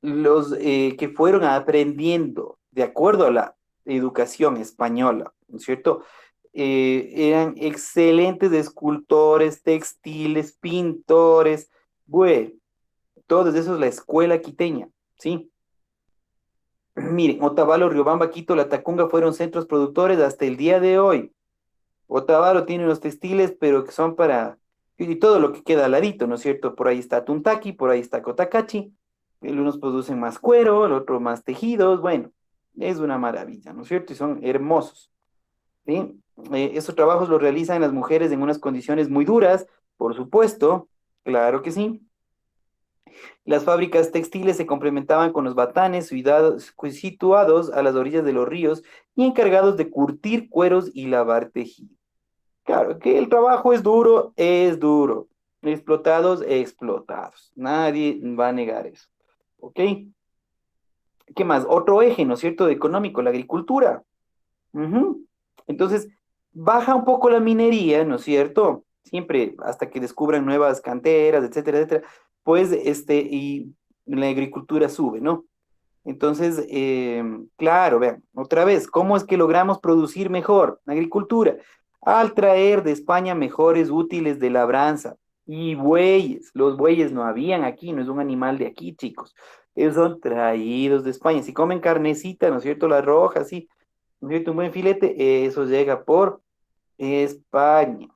los que fueron aprendiendo de acuerdo a la educación española, ¿no es cierto? Eran excelentes escultores, textiles, pintores, bueno, todos esos la escuela quiteña, ¿sí? Miren, Otavalo, Riobamba, Quito, La Tacunga fueron centros productores hasta el día de hoy. Otavalo tiene unos textiles, pero que son para, y todo lo que queda al ladito, ¿no es cierto? Por ahí está Tuntaki, por ahí está Cotacachi. Unos producen más cuero, el otro más tejidos. Bueno, es una maravilla, ¿no es cierto? Y son hermosos, ¿sí? Estos trabajos los realizan las mujeres en unas condiciones muy duras, por supuesto, claro que sí. Las fábricas textiles se complementaban con los batanes situados a las orillas de los ríos y encargados de curtir cueros y lavar tejido. Claro, que el trabajo es duro. Explotados, explotados. Nadie va a negar eso. ¿Ok? ¿Qué más? Otro eje, ¿no es cierto?, de económico, la agricultura. Ujú. Entonces, baja un poco la minería, ¿no es cierto? Siempre hasta que descubran nuevas canteras, etcétera, etcétera, pues y la agricultura sube, ¿no? Entonces, claro, vean, otra vez, ¿cómo es que logramos producir mejor? La agricultura, al traer de España mejores útiles de labranza y bueyes. Los bueyes no habían aquí, no es un animal de aquí, chicos. Ellos son traídos de España. Si comen carnecita, ¿no es cierto? La roja, sí, ¿no es cierto? Un buen filete, eso llega por España.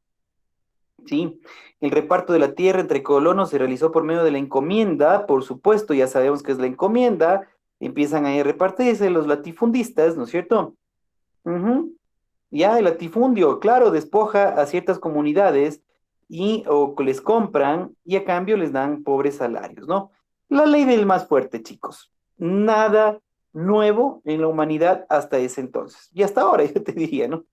¿Sí? El reparto de la tierra entre colonos se realizó por medio de la encomienda, por supuesto, ya sabemos que es la encomienda, empiezan ahí a repartirse los latifundistas, ¿no es cierto? Ujú. Ya el latifundio, claro, despoja a ciertas comunidades y o les compran y a cambio les dan pobres salarios, ¿no? La ley del más fuerte, chicos. Nada nuevo en la humanidad hasta ese entonces. Y hasta ahora, yo te diría, ¿no?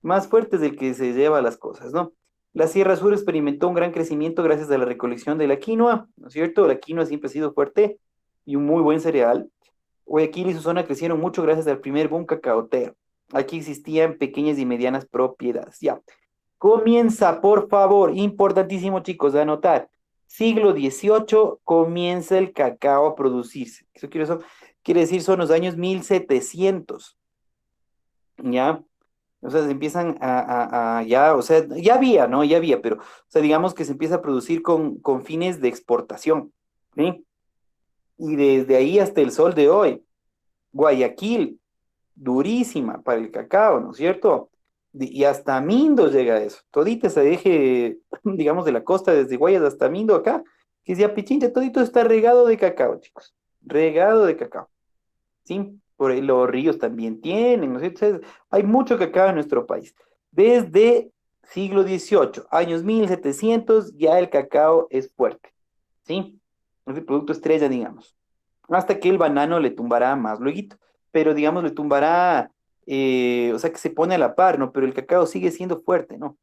Más fuerte es el que se lleva las cosas, ¿no? La Sierra Sur experimentó un gran crecimiento gracias a la recolección de la quinoa, ¿no es cierto? La quinoa siempre ha sido fuerte y un muy buen cereal. Guayaquil y su zona crecieron mucho gracias al primer boom cacaotero. Aquí existían pequeñas y medianas propiedades. Ya. Comienza, por favor, importantísimo, chicos, de anotar. Siglo XVIII comienza el cacao a producirse. Eso quiere decir son los años 1700. ¿Ya? O sea, se empiezan ya, o sea, ya había, ¿no? Ya había, pero, o sea, digamos que se empieza a producir con fines de exportación, ¿sí? Y desde ahí hasta el sol de hoy, Guayaquil, durísima para el cacao, ¿no es cierto? Y hasta Mindo llega eso. Todita se deje, digamos, de la costa, desde Guayas hasta Mindo acá, que es ya Pichincha, todito está regado de cacao, chicos. Regado de cacao. ¿Sí? Por ahí los ríos también tienen, ¿no es cierto? Entonces, hay mucho cacao en nuestro país. Desde siglo XVIII, años 1700, ya el cacao es fuerte, ¿sí? Es el producto estrella, digamos. Hasta que el banano le tumbará más luego, pero digamos le tumbará o sea que se pone a la par, ¿no? Pero el cacao sigue siendo fuerte, ¿no?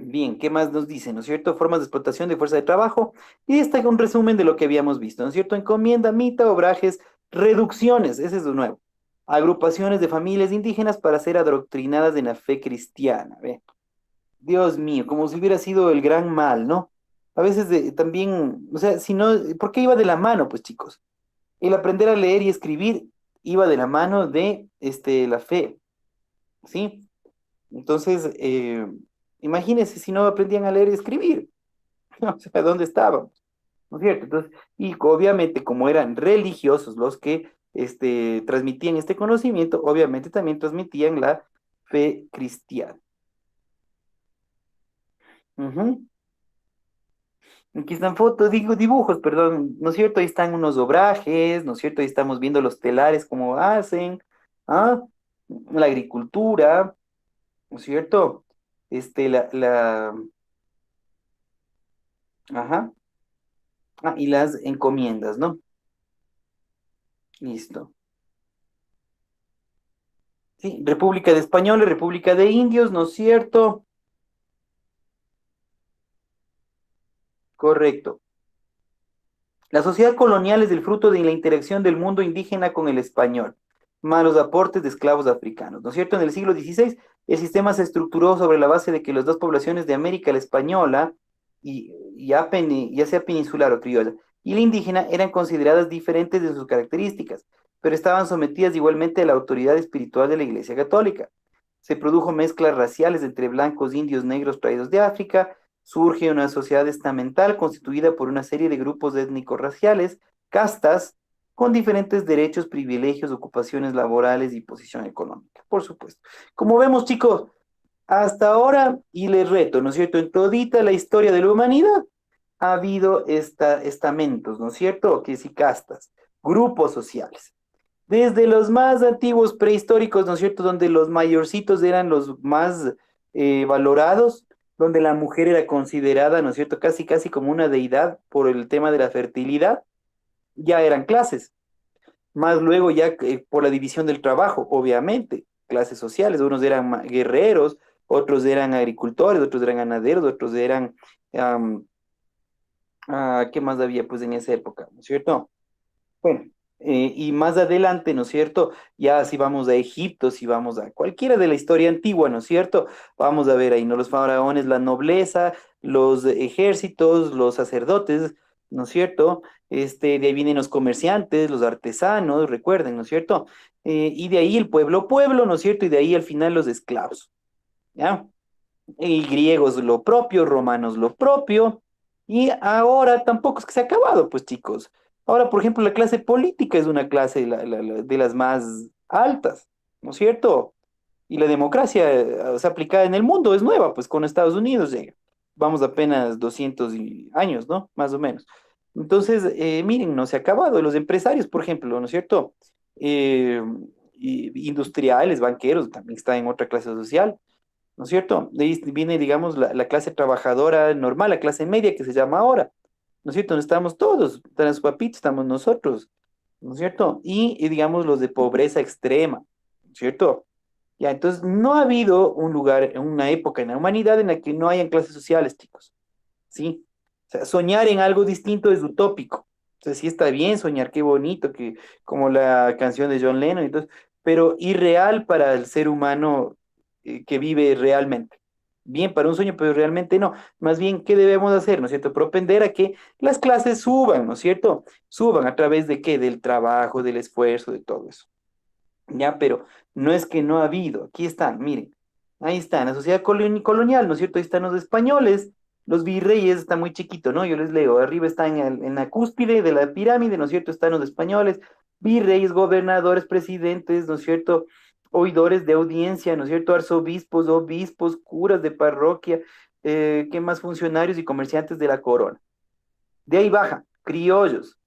Bien, ¿qué más nos dice, no es cierto? Formas de explotación de fuerza de trabajo. Y está un resumen de lo que habíamos visto, ¿no es cierto? Encomienda, mita, obrajes, reducciones, ese es lo nuevo. Agrupaciones de familias indígenas para ser adoctrinadas en la fe cristiana. ¿Ve? Dios mío, como si hubiera sido el gran mal, ¿no? A veces también, o sea, si no, ¿por qué iba de la mano, pues chicos? El aprender a leer y escribir iba de la mano de la fe, ¿sí? Entonces, imagínense si no aprendían a leer y escribir, o sea, ¿dónde estábamos? ¿No es cierto? Entonces, y obviamente como eran religiosos los que transmitían este conocimiento, obviamente también transmitían la fe cristiana. Ujú. Aquí están fotos, digo dibujos, perdón, ¿no es cierto? Ahí están unos obrajes, ¿no es cierto? Ahí estamos viendo los telares, cómo hacen, ¿ah? La agricultura, ¿no es cierto? Ajá, y las encomiendas, ¿no? Listo. Sí, República de Españoles, República de Indios, ¿no es cierto? Correcto. La sociedad colonial es el fruto de la interacción del mundo indígena con el español, más los aportes de esclavos africanos, ¿no es cierto? En el siglo XVI, el sistema se estructuró sobre la base de que las dos poblaciones de América, la española, ya sea peninsular o criolla, y la indígena eran consideradas diferentes en sus características, pero estaban sometidas igualmente a la autoridad espiritual de la Iglesia Católica. Se produjo mezclas raciales entre blancos, indios, negros traídos de África. Surge una sociedad estamental constituida por una serie de grupos étnicos raciales, castas, con diferentes derechos, privilegios, ocupaciones laborales y posición económica, por supuesto. Como vemos, chicos, hasta ahora, y les reto, ¿no es cierto? En todita la historia de la humanidad ha habido estamentos, ¿no es cierto? Que sí, castas, grupos sociales. Desde los más antiguos prehistóricos, ¿no es cierto? Donde los mayorcitos eran los más valorados, donde la mujer era considerada, ¿no es cierto? Casi, casi como una deidad por el tema de la fertilidad, ya eran clases. Más luego ya por la división del trabajo, obviamente, clases sociales, unos eran guerreros, otros eran agricultores, otros eran ganaderos, otros eran, am, ¿qué más había pues en esa época? ¿No es cierto? Bueno, y más adelante, ¿no es cierto? Ya si vamos a Egipto, si vamos a cualquiera de la historia antigua, ¿no es cierto? Vamos a ver ahí, ¿no? Los faraones, la nobleza, los ejércitos, los sacerdotes, ¿no es cierto? De ahí vienen los comerciantes, los artesanos, recuerden, ¿no es cierto? Y de ahí el pueblo, ¿no es cierto? Y de ahí al final los esclavos, ¿ya? Y griegos lo propio, romanos lo propio, y ahora tampoco es que se ha acabado, pues chicos. Ahora, por ejemplo, la clase política es una clase de las más altas, ¿no es cierto? Y la democracia, o sea, aplicada en el mundo es nueva, pues con Estados Unidos vamos apenas 200 años, ¿no? Más o menos. Entonces, miren, no se ha acabado. Los empresarios, por ejemplo, ¿no es cierto? Eh, Industriales, banqueros, también están en otra clase social. ¿No es cierto? De ahí viene, digamos, la clase trabajadora normal, la clase media que se llama ahora, ¿no es cierto? No estamos todos, están los papitos, estamos nosotros, ¿no es cierto? Digamos, los de pobreza extrema, ¿no es cierto? Ya, entonces, no ha habido un lugar, una época en la humanidad en la que no hayan clases sociales, chicos, ¿sí? O sea, soñar en algo distinto es utópico. O sea, sí está bien soñar, qué bonito, como la canción de John Lennon, entonces, pero irreal para el ser humano que vive realmente. Bien para un sueño, pero realmente no. Más bien, ¿qué debemos hacer? ¿No es cierto? Propender a que las clases suban, ¿no es cierto? Suban a través de qué? Del trabajo, del esfuerzo, de todo eso. Ya, pero no es que no ha habido. Aquí están, miren. Ahí está, en la sociedad colonial, ¿no es cierto? Ahí están los españoles, los virreyes, está muy chiquito, ¿no? Yo les leo. Arriba están en la cúspide de la pirámide, ¿no es cierto? Están los españoles, virreyes, gobernadores, presidentes, ¿no es cierto? Oidores de audiencia, ¿no es cierto? Arzobispos, obispos, curas de parroquia, ¿qué más? Funcionarios y comerciantes de la corona. De ahí baja, criollos,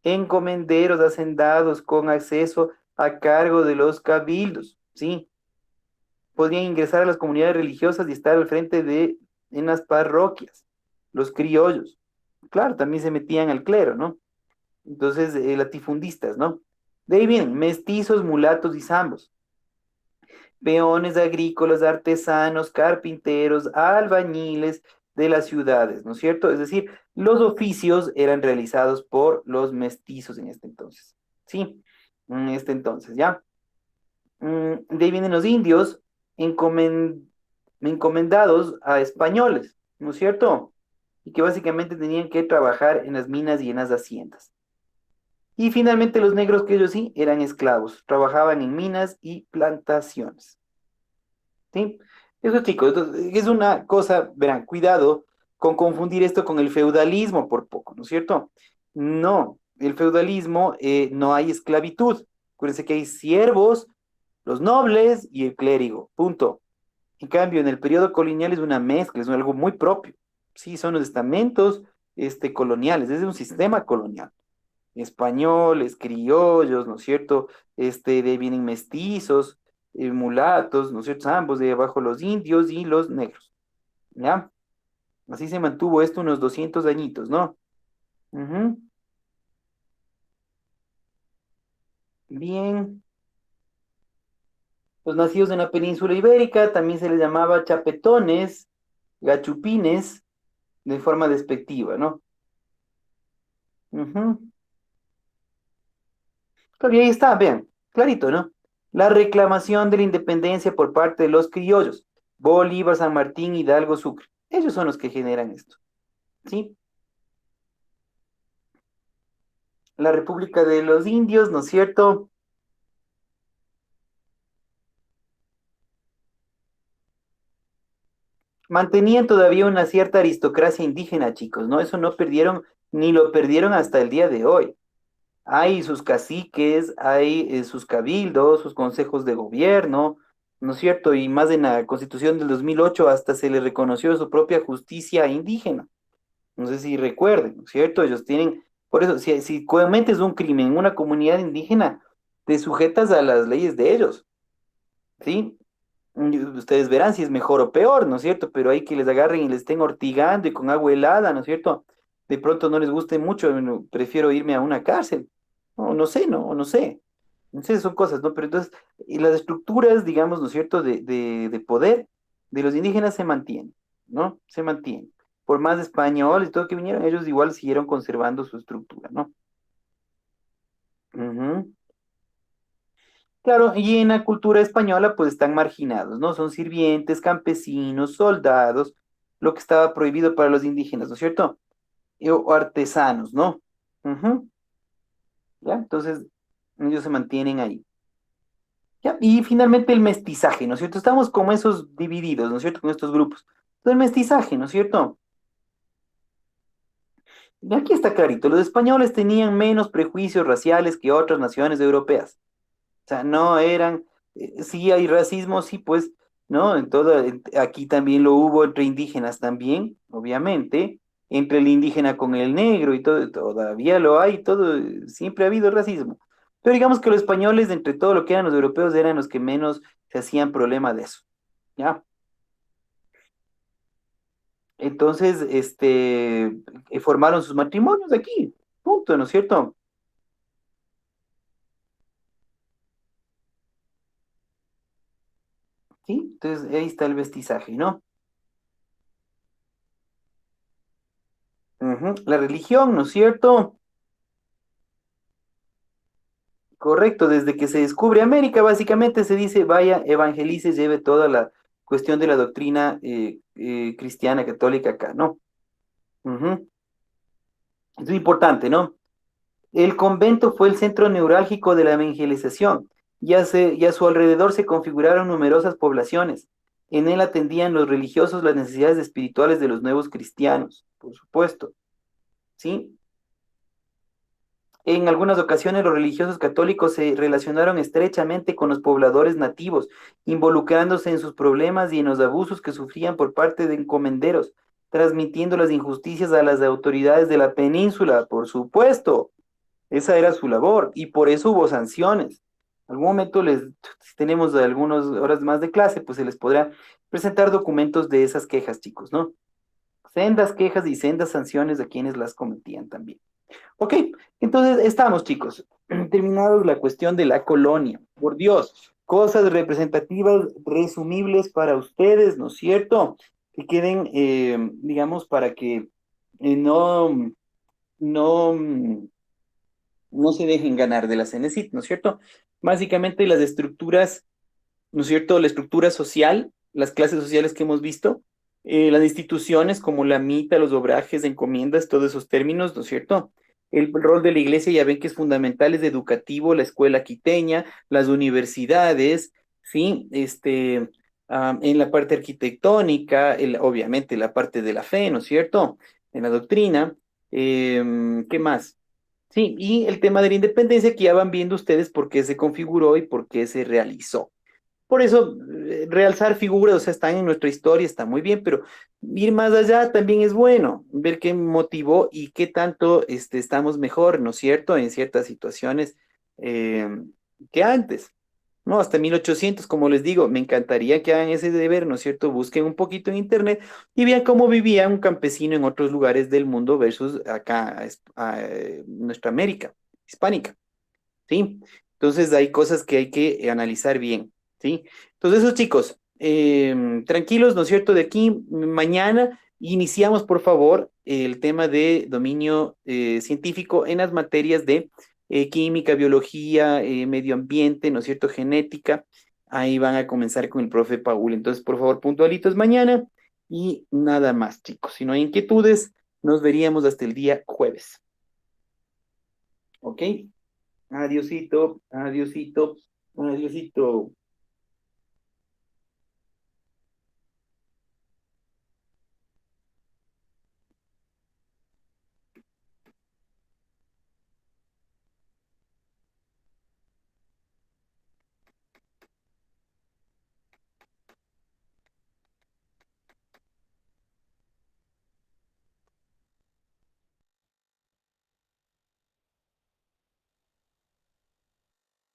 encomenderos, hacendados con acceso a cargo de los cabildos, ¿sí? Podían ingresar a las comunidades religiosas y estar al frente en las parroquias, los criollos. Claro, también se metían al clero, ¿no? Entonces, latifundistas, ¿no? De ahí vienen mestizos, mulatos y zambos. peones agrícolas, artesanos, carpinteros, albañiles de las ciudades, ¿no es cierto? Es decir, los oficios eran realizados por los mestizos en este entonces, ¿sí? En este entonces, ¿ya? De ahí vienen los indios encomendados a españoles, ¿no es cierto? Y que básicamente tenían que trabajar en las minas y en las haciendas. Y finalmente los negros, que ellos sí eran esclavos, trabajaban en minas y plantaciones. ¿Sí? Eso, chicos, es una cosa, verán, cuidado con confundir esto con el feudalismo por poco, ¿no es cierto? No, el feudalismo no hay esclavitud. Acuérdense que hay siervos, los nobles y el clérigo, punto. En cambio, en el periodo colonial es una mezcla, es algo muy propio. Sí, son los estamentos coloniales, es un sistema colonial. Españoles, criollos, ¿no es cierto? De ahí vienen mestizos, mulatos, ¿no es cierto? Ambos, de abajo los indios y los negros, ¿ya? Así se mantuvo esto unos 200 añitos, ¿no? Ujú. Bien. Los nacidos en la península ibérica también se les llamaba chapetones, gachupines, de forma despectiva, ¿no? Ujú. Claro, y ahí está, vean, clarito, ¿no? La reclamación de la independencia por parte de los criollos, Bolívar, San Martín, Hidalgo, Sucre. Ellos son los que generan esto, ¿sí? La República de los Indios, ¿no es cierto? Mantenían todavía una cierta aristocracia indígena, chicos, ¿no? Eso no perdieron, ni lo perdieron hasta el día de hoy. Hay sus caciques, hay sus cabildos, sus consejos de gobierno, ¿no es cierto? Y más en la Constitución del 2008 hasta se le reconoció su propia justicia indígena. No sé si recuerden, ¿no es cierto? Ellos tienen, por eso, si cometes un crimen en una comunidad indígena, te sujetas a las leyes de ellos, ¿sí? Y ustedes verán si es mejor o peor, ¿no es cierto? Pero hay que les agarren y les estén ortigando y con agua helada, ¿no es cierto? De pronto no les guste mucho, bueno, prefiero irme a una cárcel. No, no sé, no, no sé. No sé, son cosas, ¿no? Pero entonces, y las estructuras, digamos, ¿no es cierto?, de poder de los indígenas se mantienen, ¿no? Se mantienen. Por más españoles y todo que vinieron, ellos igual siguieron conservando su estructura, ¿no? Ujú. Claro, y en la cultura española pues están marginados, ¿no? Son sirvientes, campesinos, soldados, lo que estaba prohibido para los indígenas, ¿no es cierto? O artesanos, ¿no? Ujú. ¿Ya? Entonces, ellos se mantienen ahí. ¿Ya? Y finalmente el mestizaje, ¿no es cierto? Estamos como esos divididos, ¿no es cierto? Con estos grupos. Entonces, el mestizaje, ¿no es cierto? Y aquí está clarito, los españoles tenían menos prejuicios raciales que otras naciones europeas. O sea, no eran, sí hay racismo, sí, pues, ¿no? Aquí también lo hubo entre indígenas también, obviamente, entre el indígena con el negro y todo, todavía lo hay, todo, siempre ha habido racismo. Pero digamos que los españoles, entre todo lo que eran los europeos, eran los que menos se hacían problema de eso, ¿ya? Entonces, formaron sus matrimonios aquí, punto, ¿no es cierto? ¿Sí? Entonces, ahí está el mestizaje, ¿no? Ujú. La religión, ¿no es cierto? Correcto, desde que se descubre América, básicamente se dice, vaya, evangelice, lleve toda la cuestión de la doctrina cristiana, católica acá, ¿no? Ujú. Es importante, ¿no? El convento fue el centro neurálgico de la evangelización, y a su alrededor se configuraron numerosas poblaciones. En él atendían los religiosos las necesidades espirituales de los nuevos cristianos, por supuesto, ¿sí? En algunas ocasiones los religiosos católicos se relacionaron estrechamente con los pobladores nativos, involucrándose en sus problemas y en los abusos que sufrían por parte de encomenderos, transmitiendo las injusticias a las autoridades de la península, por supuesto. Esa era su labor y por eso hubo sanciones. Algún momento si tenemos algunas horas más de clase, pues se les podrá presentar documentos de esas quejas, chicos, ¿no? Sendas quejas y sendas sanciones a quienes las cometían también. Ok, entonces estamos, chicos, terminados la cuestión de la colonia. Por Dios, cosas representativas, resumibles para ustedes, ¿no es cierto? Que queden, digamos, para que no, no, no se dejen ganar de la CENESID, ¿no es cierto? Básicamente las estructuras, ¿no es cierto? La estructura social, las clases sociales que hemos visto, las instituciones como la mita, los obrajes, encomiendas, todos esos términos, ¿no es cierto? El rol de la iglesia ya ven que es fundamental, es educativo, la escuela quiteña, las universidades, ¿sí? En la parte arquitectónica, obviamente la parte de la fe, ¿no es cierto? En la doctrina. ¿Qué más? Sí, y el tema de la independencia que ya van viendo ustedes por qué se configuró y por qué se realizó. Por eso, realzar figuras, o sea, están en nuestra historia, está muy bien, pero ir más allá también es bueno, ver qué motivó y qué tanto estamos mejor, ¿no es cierto?, en ciertas situaciones eh, que antes, ¿no? Hasta 1800, como les digo, me encantaría que hagan ese deber, ¿no es cierto?, busquen un poquito en internet y vean cómo vivía un campesino en otros lugares del mundo versus acá, nuestra América hispánica. ¿Sí? Entonces hay cosas que hay que analizar bien, ¿sí? Entonces esos chicos, tranquilos, ¿no es cierto? De aquí mañana iniciamos, por favor, el tema de dominio científico en las materias de química, biología, medio ambiente, ¿no es cierto? Genética. Ahí van a comenzar con el profe Paul. Entonces, por favor, puntualitos mañana y nada más, chicos. Si no hay inquietudes, nos veríamos hasta el día jueves. ¿Ok? Adiosito, adiosito, adiosito.